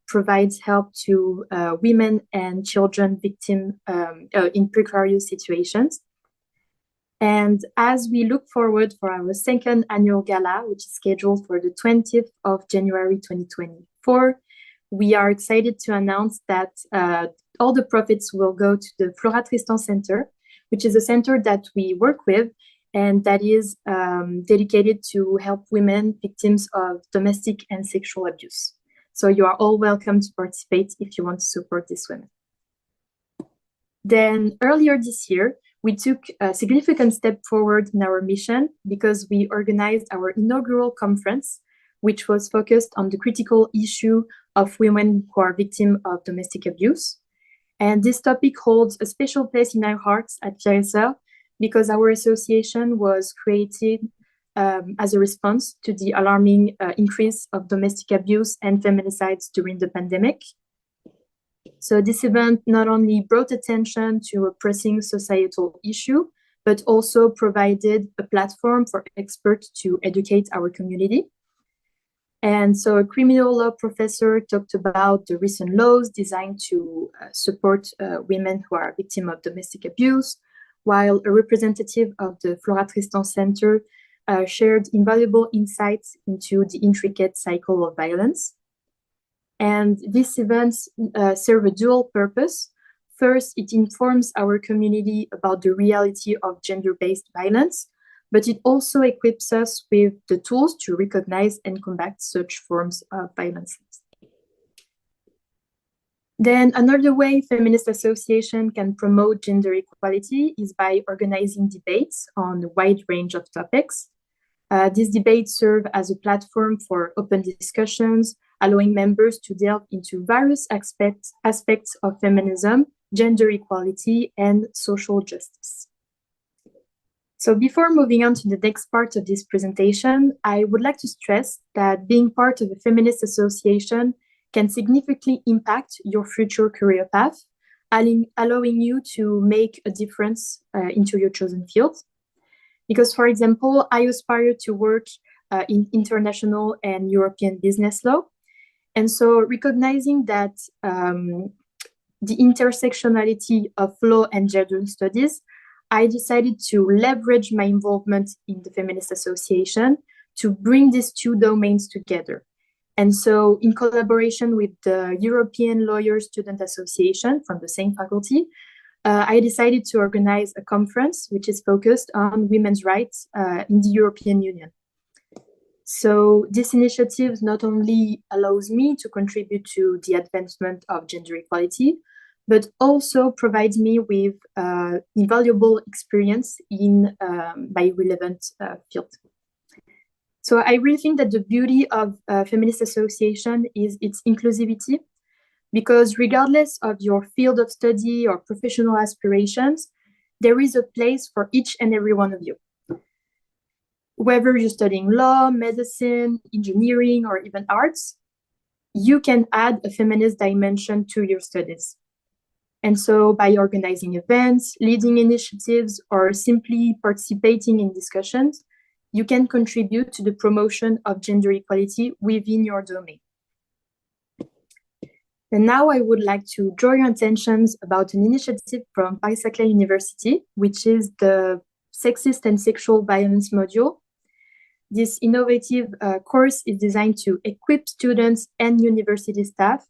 [SPEAKER 5] provides help to women and children victims in precarious situations. And as we look forward for our second annual gala, which is scheduled for the 20th of January 2024, we are excited to announce that all the profits will go to the Flora Tristan Center, which is a center that we work with and that is dedicated to help women victims of domestic and sexual abuse. So you are all welcome to participate if you want to support these women. Then earlier this year, we took a significant step forward in our mission because we organized our inaugural conference, which was focused on the critical issue of women who are victims of domestic abuse. And this topic holds a special place in our hearts at Fières because our association was created as a response to the alarming increase of domestic abuse and feminicides during the pandemic. So this event not only brought attention to a pressing societal issue, but also provided a platform for experts to educate our community. And so a criminal law professor talked about the recent laws designed to support women who are victims of domestic abuse, while a representative of the Flora Tristan Center shared invaluable insights into the intricate cycle of violence. And these events serve a dual purpose. First, it informs our community about the reality of gender-based violence, but it also equips us with the tools to recognize and combat such forms of violence. Then another way feminist association can promote gender equality is by organizing debates on a wide range of topics. These debates serve as a platform for open discussions, allowing members to delve into various aspects of feminism, gender equality, and social justice. So before moving on to the next part of this presentation, I would like to stress that being part of a feminist association can significantly impact your future career path, allowing you to make a difference into your chosen field. Because, for example, I aspire to work in international and European business law. And so recognizing that the intersectionality of law and gender studies, I decided to leverage my involvement in the Feminist Association to bring these two domains together. And so in collaboration with the European Lawyer Student Association from the same faculty, I decided to organize a conference which is focused on women's rights in the European Union. So this initiative not only allows me to contribute to the advancement of gender equality, but also provides me with invaluable experience in my relevant field. So I really think that the beauty of Feminist Association is its inclusivity, because regardless of your field of study or professional aspirations, there is a place for each and every one of you. Whether you're studying law, medicine, engineering, or even arts, you can add a feminist dimension to your studies. And so by organizing events, leading initiatives, or simply participating in discussions, you can contribute to the promotion of gender equality within your domain. And now I would like to draw your attentions about an initiative from Paris-Saclay University, which is the Sexist and Sexual Violence module. This innovative course is designed to equip students and university staff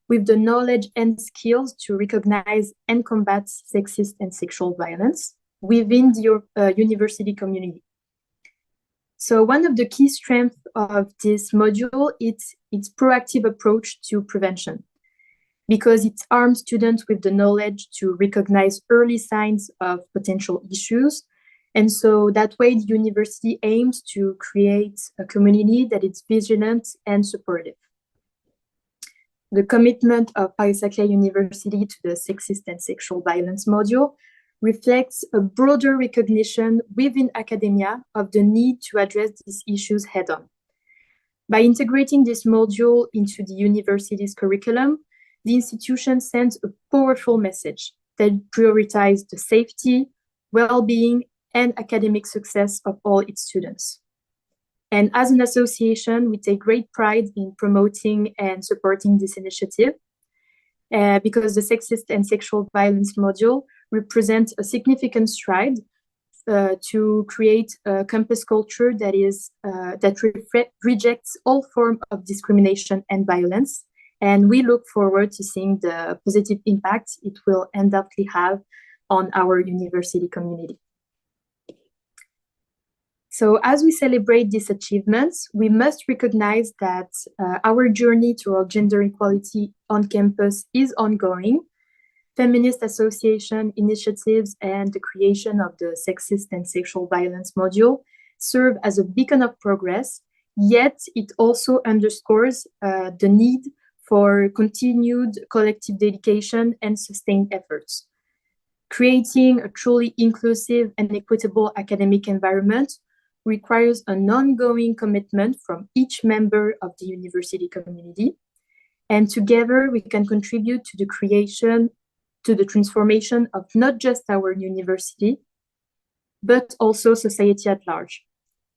[SPEAKER 5] with the knowledge and skills to recognize and combat sexist and sexual violence within the university community. So one of the key strengths of this module is its proactive approach to prevention, because it arms students with the knowledge to recognize early signs of potential issues. And so that way, the university aims to create a community that is vigilant and supportive. The commitment of Paris-Saclay University to the Sexist and Sexual Violence module reflects a broader recognition within academia of the need to address these issues head-on. By integrating this module into the university's curriculum, the institution sends a powerful message that prioritizes the safety, well-being, and academic success of all its students. And as an association, we take great pride in promoting and supporting this initiative because the Sexist and Sexual Violence module represents a significant stride to create a campus culture that rejects all forms of discrimination and violence. And we look forward to seeing the positive impact it will undoubtedly have on our university community. So as we celebrate these achievements, we must recognize that our journey toward gender equality on campus is ongoing. Feminist association initiatives and the creation of the Sexist and Sexual Violence module serve as a beacon of progress, yet it also underscores the need for continued collective dedication and sustained efforts. Creating a truly inclusive and equitable academic environment requires an ongoing commitment from each member of the university community. And together we can contribute to the transformation of not just our university, but also society at large,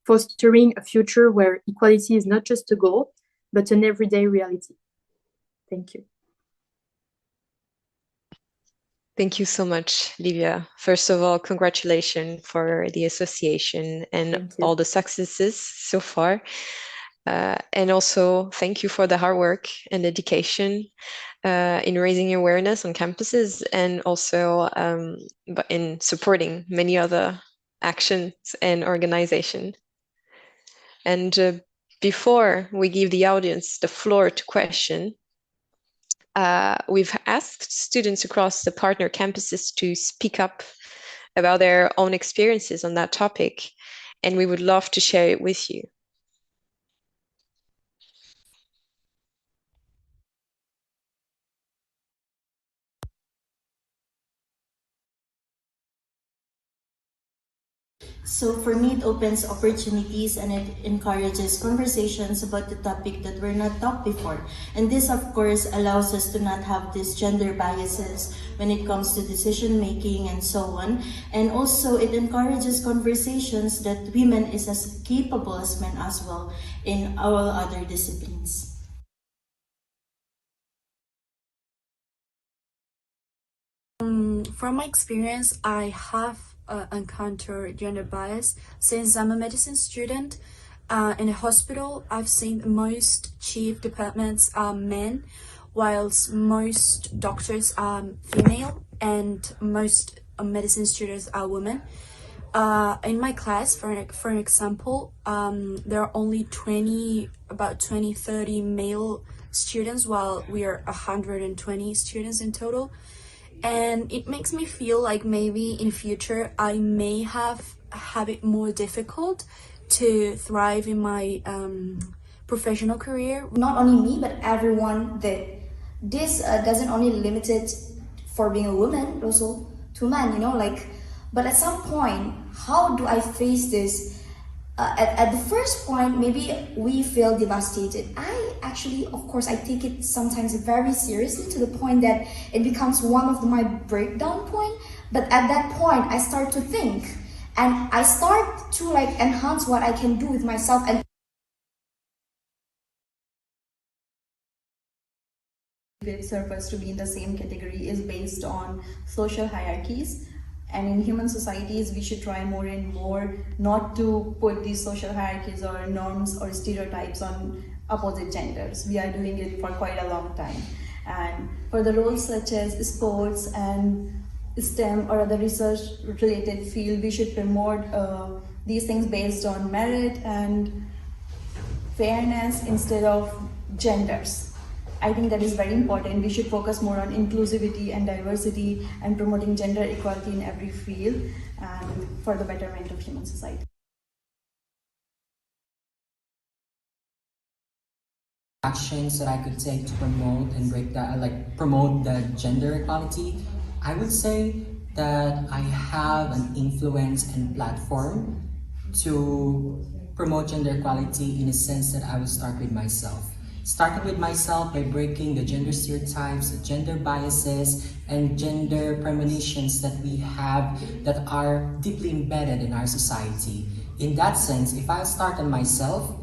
[SPEAKER 5] fostering a future where equality is not just a goal, but an everyday reality. Thank you.
[SPEAKER 1] Thank you so much, Livia. First of all, congratulations for the association and all the successes so far. And also thank you for the hard work and dedication in raising awareness on campuses and also in supporting many other actions and organizations. And before we give the audience the floor to question, we've asked students across the partner campuses to speak up about their own experiences on that topic, and we would love to share it with you.
[SPEAKER 6] So for me, it opens opportunities and it encourages conversations about the topic that were not talked before. And this, of course, allows us to not have these gender biases when it comes to decision making and so on. And also it encourages conversations that women is as capable as men as well in all other disciplines.
[SPEAKER 7] From my experience, I have encountered gender bias since I'm a medicine student. In a hospital, I've seen most chief departments are men, whilst most doctors are female and most medicine students are women. In my class, for an example, there are only 30 male students, while we are 120 students in total. And it makes me feel like maybe in future I may have it more difficult to thrive in my professional career.
[SPEAKER 8] Not only me, but everyone, that this doesn't only limit it for being a woman, but also to men, you know, like But at some point, how do I face this? At the first point, maybe we feel devastated. I actually, of course, I take it sometimes very seriously to the point that it becomes one of my breakdown point. But at that point, I start to think and I start to like enhance what I can do with myself. And
[SPEAKER 9] surface to be in the same category is based on social hierarchies. And in human societies, we should try more and more not to put these social hierarchies or norms or stereotypes on opposite genders. We are doing it for quite a long time. And for the roles such as sports and STEM or other research related field, we should promote these things based on merit and fairness instead of genders. I think that is very important. We should focus more on inclusivity and diversity and promoting gender equality in every field and for the betterment of human society.
[SPEAKER 10] Actions that I could take to promote and promote the gender equality, I would say that I have an influence and platform to promote gender equality in a sense that I will start with myself. Starting with myself by breaking the gender stereotypes, the gender biases, and gender premonitions that we have that are deeply embedded in our society. In that sense, if I start on myself,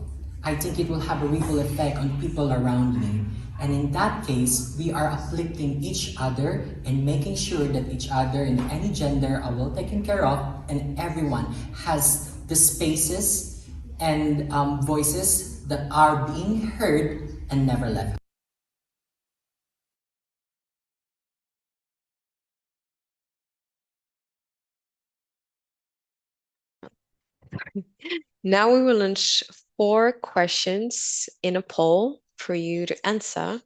[SPEAKER 10] I think it will have a ripple effect on people around me. And in that case, we are uplifting each other and making sure that each other in any gender are well taken care of, and everyone has the spaces and voices that are being heard and never left.
[SPEAKER 1] Now we will launch 4 questions in a poll for you to answer.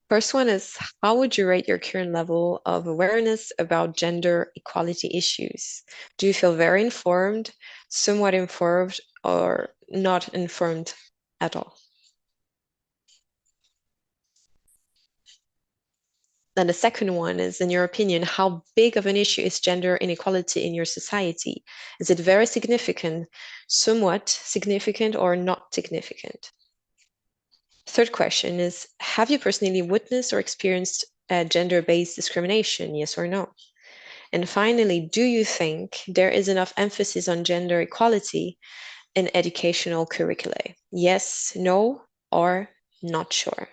[SPEAKER 1] First one is, how would you rate your current level of awareness about gender equality issues? Do you feel very informed, somewhat informed, or not informed at all? Then the second one is, in your opinion, how big of an issue is gender inequality in your society? Is it very significant, somewhat significant, or not significant? Third question is, have you personally witnessed or experienced gender-based discrimination, yes or no? And finally, do you think there is enough emphasis on gender equality in educational curricula? Yes, no, or not sure?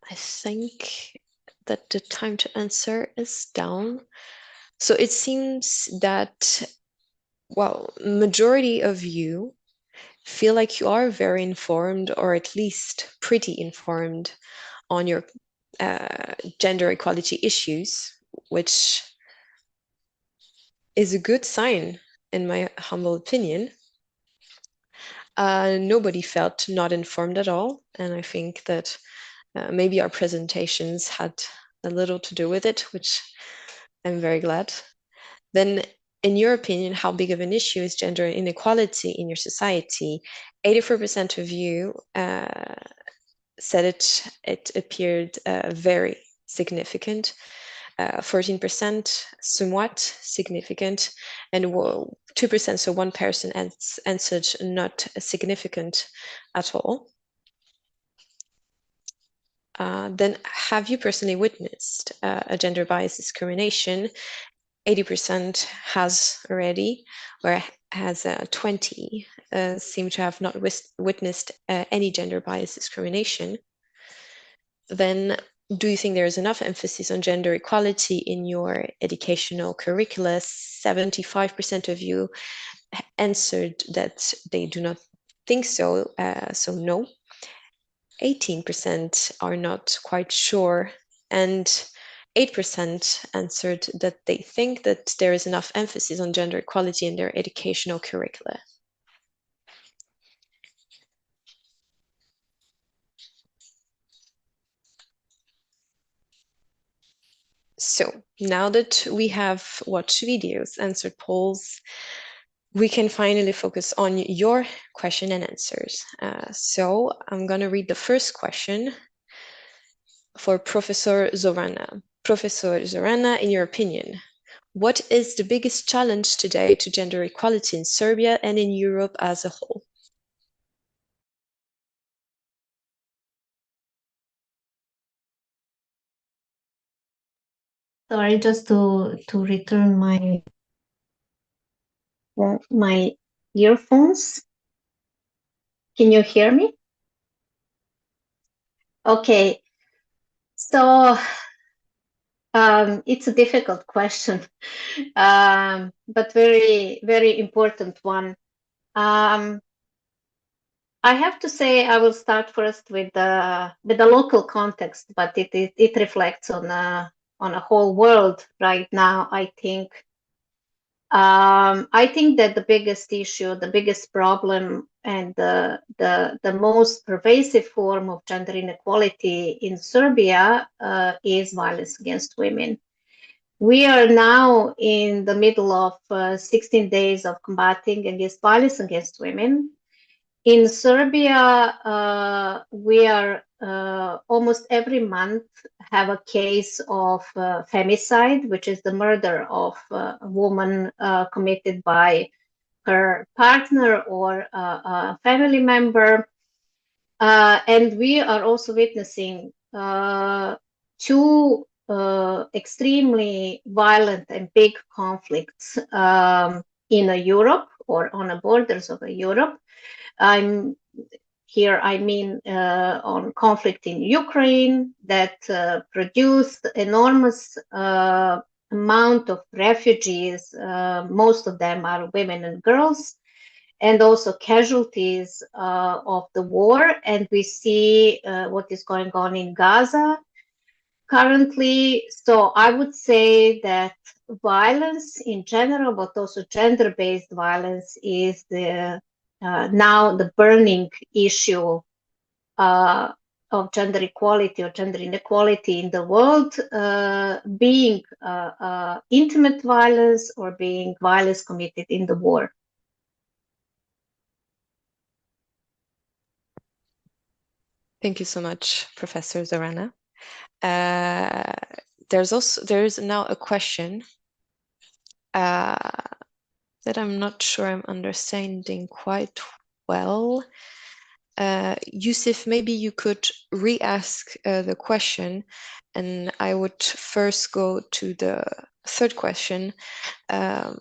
[SPEAKER 1] I think that the time to answer is down. So it seems that, well, majority of you feel like you are very informed, or at least pretty informed on your gender equality issues, which is a good sign in my humble opinion. Nobody felt not informed at all, and I think that maybe our presentations had a little to do with it, which I'm very glad. Then, in your opinion, how big of an issue is gender inequality in your society? 84% of you said it appeared very significant. 14% somewhat significant, and 2%, so one person answered not significant at all. Then have you personally witnessed a gender bias discrimination? 80% has already, whereas 20 seem to have not witnessed any gender bias discrimination. Then do you think there is enough emphasis on gender equality in your educational curricula? 75% of you answered that they do not think so, so no. 18% are not quite sure, and 8% answered that they think that there is enough emphasis on gender equality in their educational curricula. So now that we have watched videos, answered polls, we can finally focus on your question and answers. So I'm going to read the first question for Professor Zorana. Professor Zorana, in your opinion, what is the biggest challenge today to gender equality in Serbia and in Europe as a whole?
[SPEAKER 2] Sorry, just to return my earphones. Can you hear me? Okay. So it's a difficult question, but very, very important one. I have to say I will start first with the local context, but it reflects on a whole world right now. I think that the biggest issue, the biggest problem, and the most pervasive form of gender inequality in Serbia is violence against women. We are now in the middle of 16 days of combating against violence against women. In Serbia, we are almost every month have a case of femicide, which is the murder of a woman committed by her partner or a family member. And we are also witnessing two extrememly violent and big conflicts in Europe or on the borders of Europe. I mean on conflict in Ukraine that produced enormous amount of refugees. Most of them are women and girls, and also casualties of the war. And we see what is going on in Gaza currently. So I would say that violence in general, but also gender-based violence, is now the burning issue of gender equality or gender inequality in the world, being intimate violence or being violence committed in the war.
[SPEAKER 1] Thank you so much, Professor Zorana. There's now a question that I'm not sure I'm understanding quite well. Yusuf, maybe you could re-ask the question, and I would first go to the third question. Are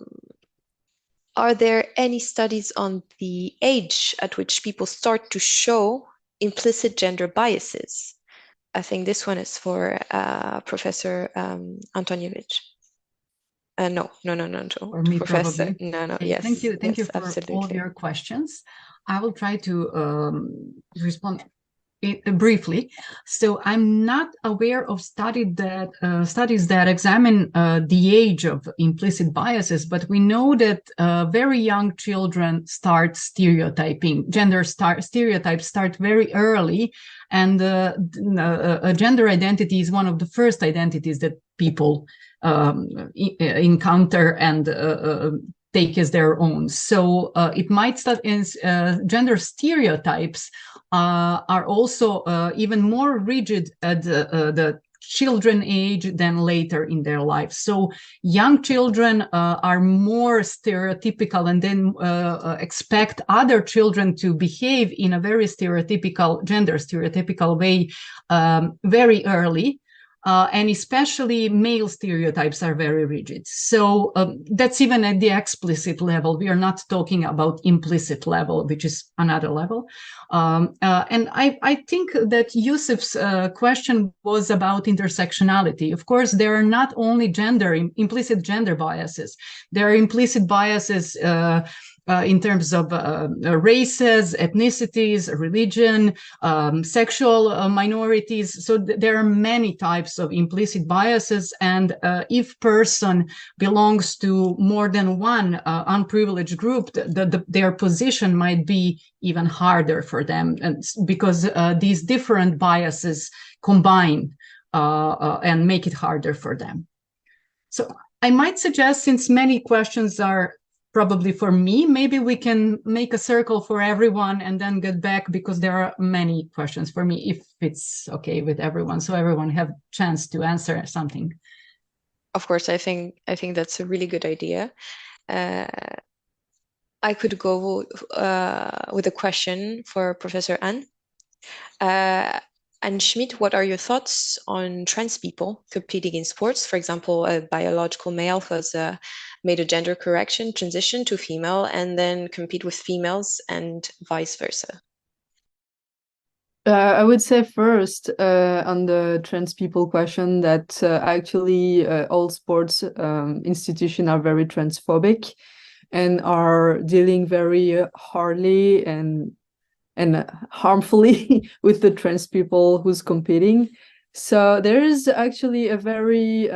[SPEAKER 1] there any studies on the age at which people start to show implicit gender biases? I think this one is for Professor Antonijević. No.
[SPEAKER 3] For me,
[SPEAKER 1] Professor.
[SPEAKER 3] probably.
[SPEAKER 1] No.
[SPEAKER 3] Okay.
[SPEAKER 1] Yes.
[SPEAKER 3] Thank you for
[SPEAKER 1] absolutely.
[SPEAKER 3] all of your questions. I will try to respond briefly. So I'm not aware of studies that examine the age of implicit biases, but we know that very young children start stereotyping. Gender stereotypes start very early, and a gender identity is one of the first identities that people encounter and take as their own. So it might start in gender stereotypes are also even more rigid at the children age than later in their lives. So young children are more stereotypical and then expect other children to behave in a very stereotypical, gender stereotypical way very early. And especially male stereotypes are very rigid. So that's even at the explicit level. We are not talking about implicit level, which is another level. And I think that Yusuf's question was about intersectionality. Of course, there are not only implicit gender biases. There are implicit biases in terms of races, ethnicities, religion, sexual minorities. So there are many types of implicit biases, and if person belongs to more than one unprivileged group, their position might be even harder for them, and because these different biases combine and make it harder for them. So I might suggest, since many questions are probably for me, maybe we can make a circle for everyone and then get back, because there are many questions for me, if it's okay with everyone, so everyone have a chance to answer something.
[SPEAKER 1] Of course, I think that's a really good idea. I could go with a question for Professor Anne. And Schmitt, what are your thoughts on trans people competing in sports? For example, a biological male who has made a gender correction, transition to female, and then compete with females and vice versa.
[SPEAKER 4] I would say first on the trans people question that actually all sports institutions are very transphobic and are dealing very hardly and harmfully with the trans people who's competing. So there is actually a very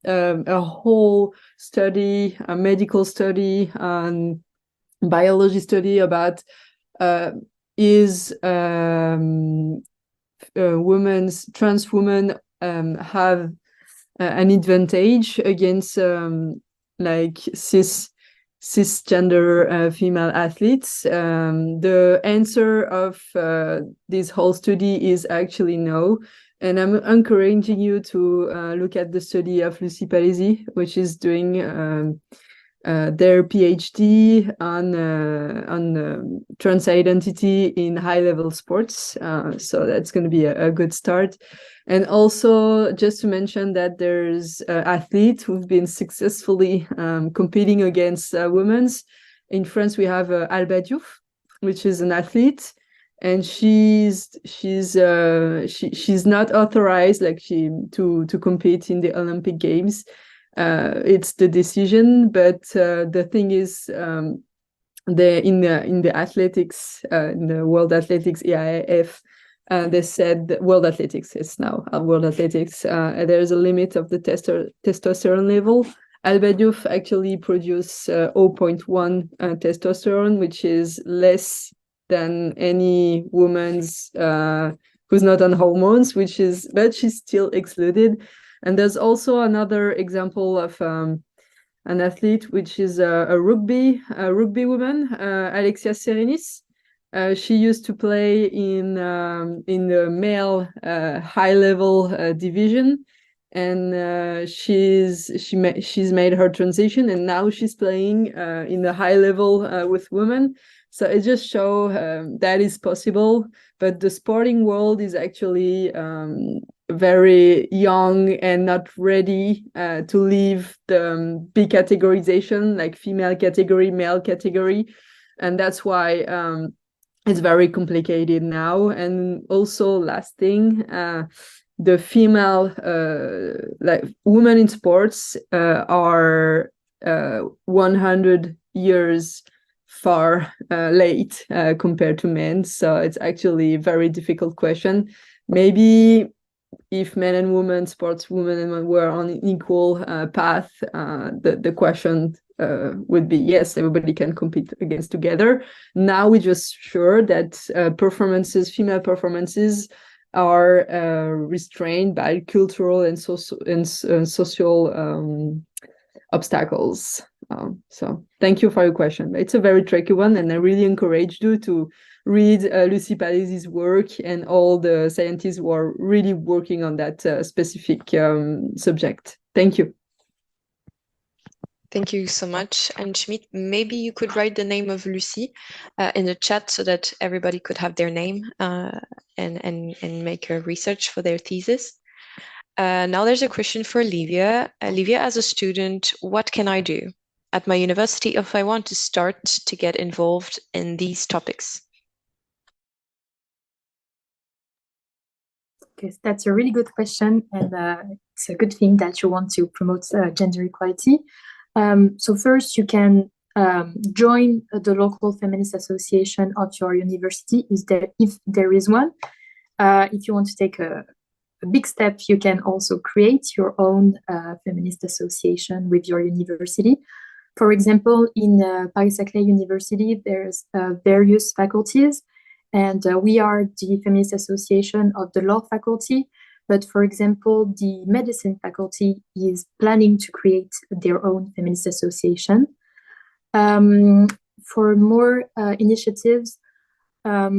[SPEAKER 4] a whole study, a medical study, biology study about is trans women have an advantage against like cisgender female athletes. The answer of this whole study is actually no. And I'm encouraging you to look at the study of Lucy Palisi, which is doing their PhD on trans identity in high-level sports. So that's going to be a good start. And also, just to mention that there's athletes who've been successfully competing against women. In France, we have Alba Diouf, which is an athlete, and she's not authorized to compete in the Olympic Games. It's the decision, but the thing is, in the athletics, in the World Athletics EIF. They said that World Athletics is now World Athletics. There's a limit of the testosterone level. Alba Diouf actually produced 0.1 testosterone, which is less than any woman's who's not on hormones, but she's still excluded. And there's also another example of an athlete, which is a rugby woman, Alexia Serenis. She used to play in the male high-level division, and she's made her transition, and now she's playing in the high level with women. So it just shows that is possible, but the sporting world is actually very young and not ready to leave the big categorization, like female category, male category, and that's why it's very complicated now. And also, last thing, the female, like women in sports, are 100 years far late compared to men. So it's actually a very difficult question. Maybe if men and women, sports women and men were on an equal path, the question would be, yes, everybody can compete against together. Now we're just sure that female performances are restrained by cultural and social obstacles. So thank you for your question. It's a very tricky one, and I really encourage you to read Lucy Palisi's work and all the scientists who are really working on that specific subject. Thank you.
[SPEAKER 1] Thank you so much. And Schmitt, maybe you could write the name of Lucy in the chat so that everybody could have their name and make a research for their thesis. Now there's a question for Livia. Livia, as a student, what can I do at my university if I want to start to get involved in these topics?
[SPEAKER 5] Okay, that's a really good question, and it's a good thing that you want to promote gender equality. So first, you can join the local feminist association of your university, if there is one. If you want to take a big step, you can also create your own feminist association with your university. For example, in Paris-Saclay University, there's various faculties, and we are the feminist association of the law faculty. But for example, the medicine faculty is planning to create their own feminist association. For more initiatives, I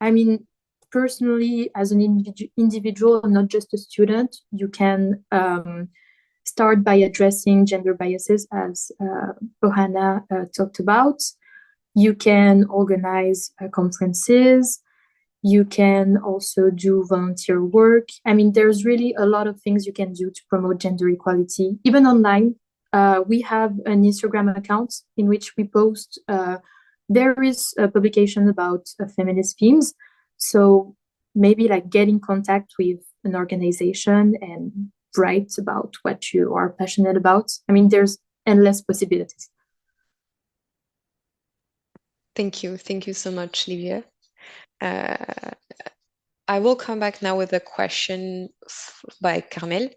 [SPEAKER 5] mean, personally, as an individual, not just a student, you can start by addressing gender biases, as Bojana talked about. You can organize conferences. You can also do volunteer work. I mean, there's really a lot of things you can do to promote gender equality, even online. We have an Instagram account in which we post various publications about feminist themes. So maybe like get in contact with an organization and write about what you are passionate about. I mean, there's endless possibilities.
[SPEAKER 1] Thank you. Thank you so much, Livia. I will come back now with a question by Carmel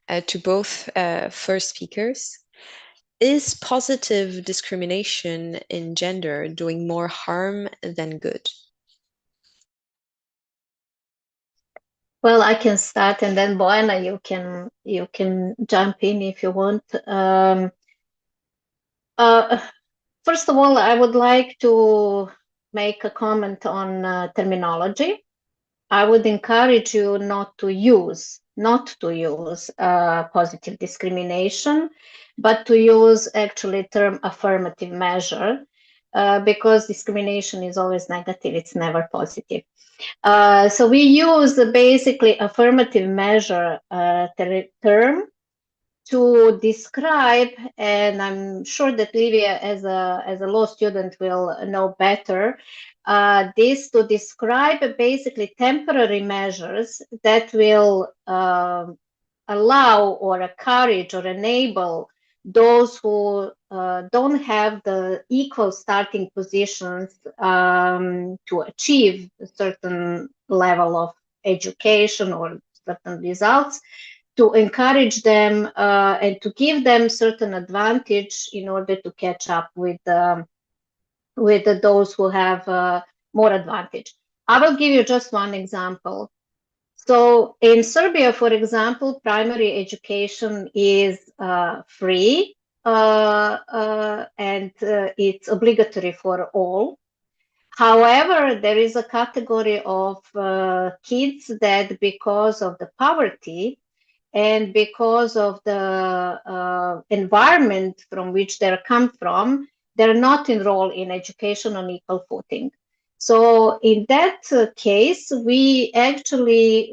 [SPEAKER 1] to both first speakers. Is positive discrimination in gender doing more harm than good?
[SPEAKER 2] Well, I can start, and then Bojana, you can jump in if you want. First of all, I would like to make a comment on terminology. I would encourage you not to use positive discrimination, but to use actually term affirmative measure, because discrimination is always negative, it's never positive. So we use basically affirmative measure term to describe, and I'm sure that Livia as a law student will know better, this to describe basically temporary measures that will allow or encourage or enable those who don't have the equal starting positions to achieve a certain level of education or certain results, to encourage them and to give them certain advantage in order to catch up with those who have more advantage. I will give you just one example. So in Serbia, for example, primary education is free and it's obligatory for all. However, there is a category of kids that, because of the poverty and because of the environment from which they come from, they're not enrolled in education on equal footing. So in that case, we actually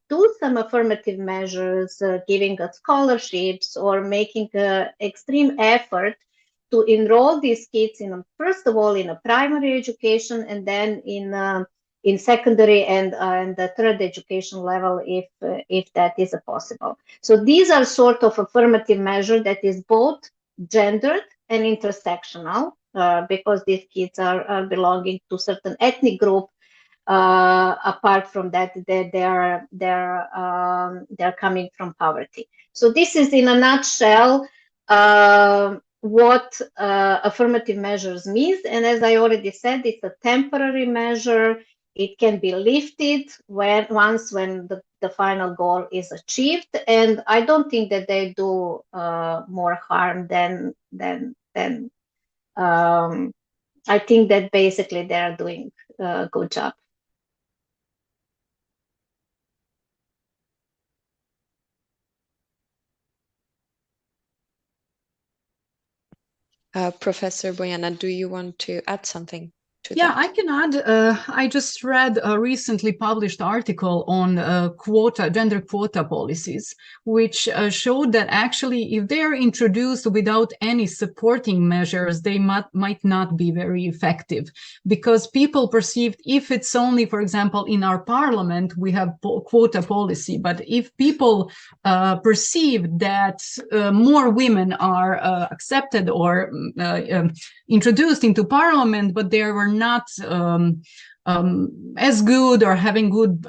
[SPEAKER 2] do some affirmative measures, giving us scholarships or making extreme effort to enroll these kids in, first of all, in a primary education, and then in secondary and the third education level, if that is possible. So these are sort of affirmative measure that is both gendered and intersectional, because these kids are belonging to certain ethnic group. Apart from that, they're coming from poverty. So this is in a nutshell what affirmative measures means. And as I already said, it's a temporary measure. It can be lifted once the final goal is achieved. And I don't think that they do more harm than I think that basically they are doing a good job.
[SPEAKER 1] Professor Bojana, do you want to add something
[SPEAKER 3] Yeah,
[SPEAKER 1] that?
[SPEAKER 3] I can add. I just read a recently published article on gender quota policies, which showed that actually, if they are introduced without any supporting measures, they might not be very effective, because people perceived, if it's only, for example, in our parliament, we have quota policy, but if people perceive that more women are accepted or introduced into parliament, but they were not as good or having good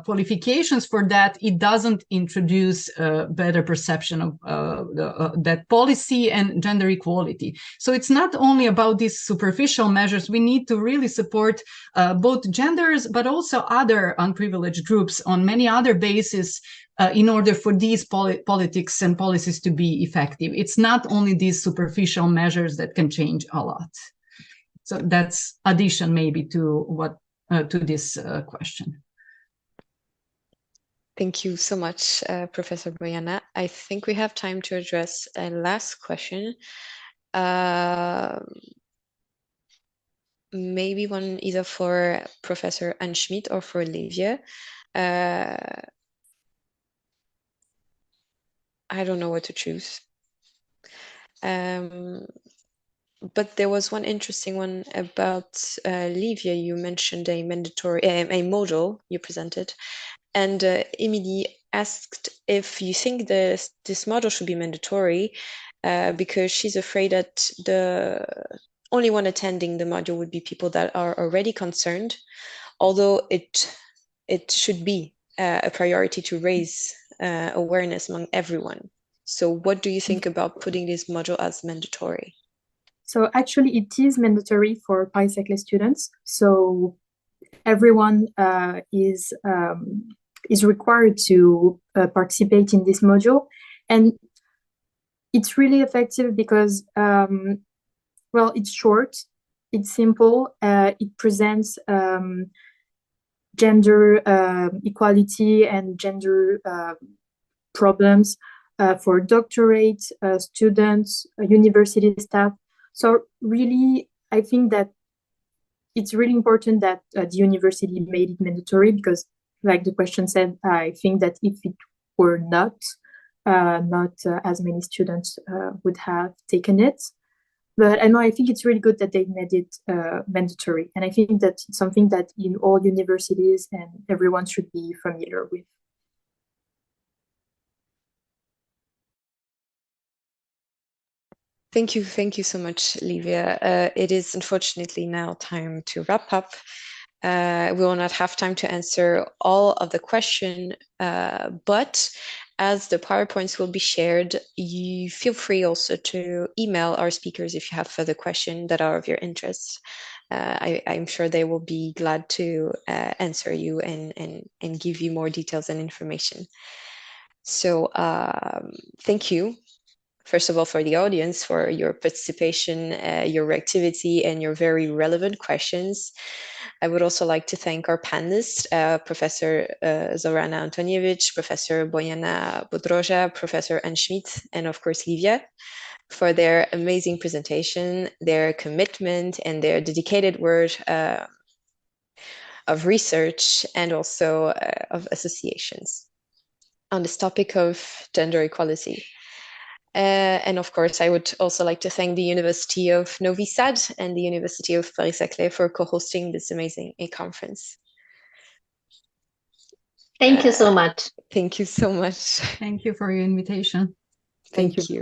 [SPEAKER 3] qualifications for that, it doesn't introduce a better perception of that policy and gender equality. So it's not only about these superficial measures. We need to really support both genders, but also other unprivileged groups on many other bases in order for these politics and policies to be effective. It's not only these superficial measures that can change a lot. So that's addition maybe to what to this question.
[SPEAKER 1] Thank you so much, Professor Bojana. I think we have time to address a last question. Maybe one either for Professor Schmitt or for Livia. I don't know what to choose. But there was one interesting one about Livia. You mentioned a mandatory, a model you presented, and Emily asked if you think this model should be mandatory, because she's afraid that the only one attending the module would be people that are already concerned, although it should be a priority to raise awareness among everyone. So what do you think about putting this module as mandatory?
[SPEAKER 5] So actually it is mandatory for Paris-Saclay students. So everyone is required to participate in this module. And it's really effective because, well, it's short, it's simple, it presents gender equality and gender problems for doctorate students, university staff. So really, I think that it's really important that the university made it mandatory, because, like the question said, I think that if it were not as many students would have taken it. But I know, I think it's really good that they made it mandatory. And I think that it's something that in all universities and everyone should be familiar with.
[SPEAKER 1] Thank you so much, Livia. It is unfortunately now time to wrap up. We will not have time to answer all of the questions, but as the PowerPoints will be shared, you feel free also to email our speakers if you have further questions that are of your interest. I'm sure they will be glad to answer you and give you more details and information. So thank you. First of all, for the audience, for your participation, your reactivity, and your very relevant questions. I would also like to thank our panelists, Professor Zorana Antonijević, Professor Bojana Bodroža, Professor Schmitt, and of course Livia, for their amazing presentation, their commitment, and their dedicated work of research and also of associations on this topic of gender equality. And of course, I would also like to thank the University of Novi Sad and the University of Paris-Saclay for co-hosting this amazing conference.
[SPEAKER 2] Thank you so much.
[SPEAKER 1] Thank you so much.
[SPEAKER 3] Thank you for your invitation.
[SPEAKER 1] Thank you.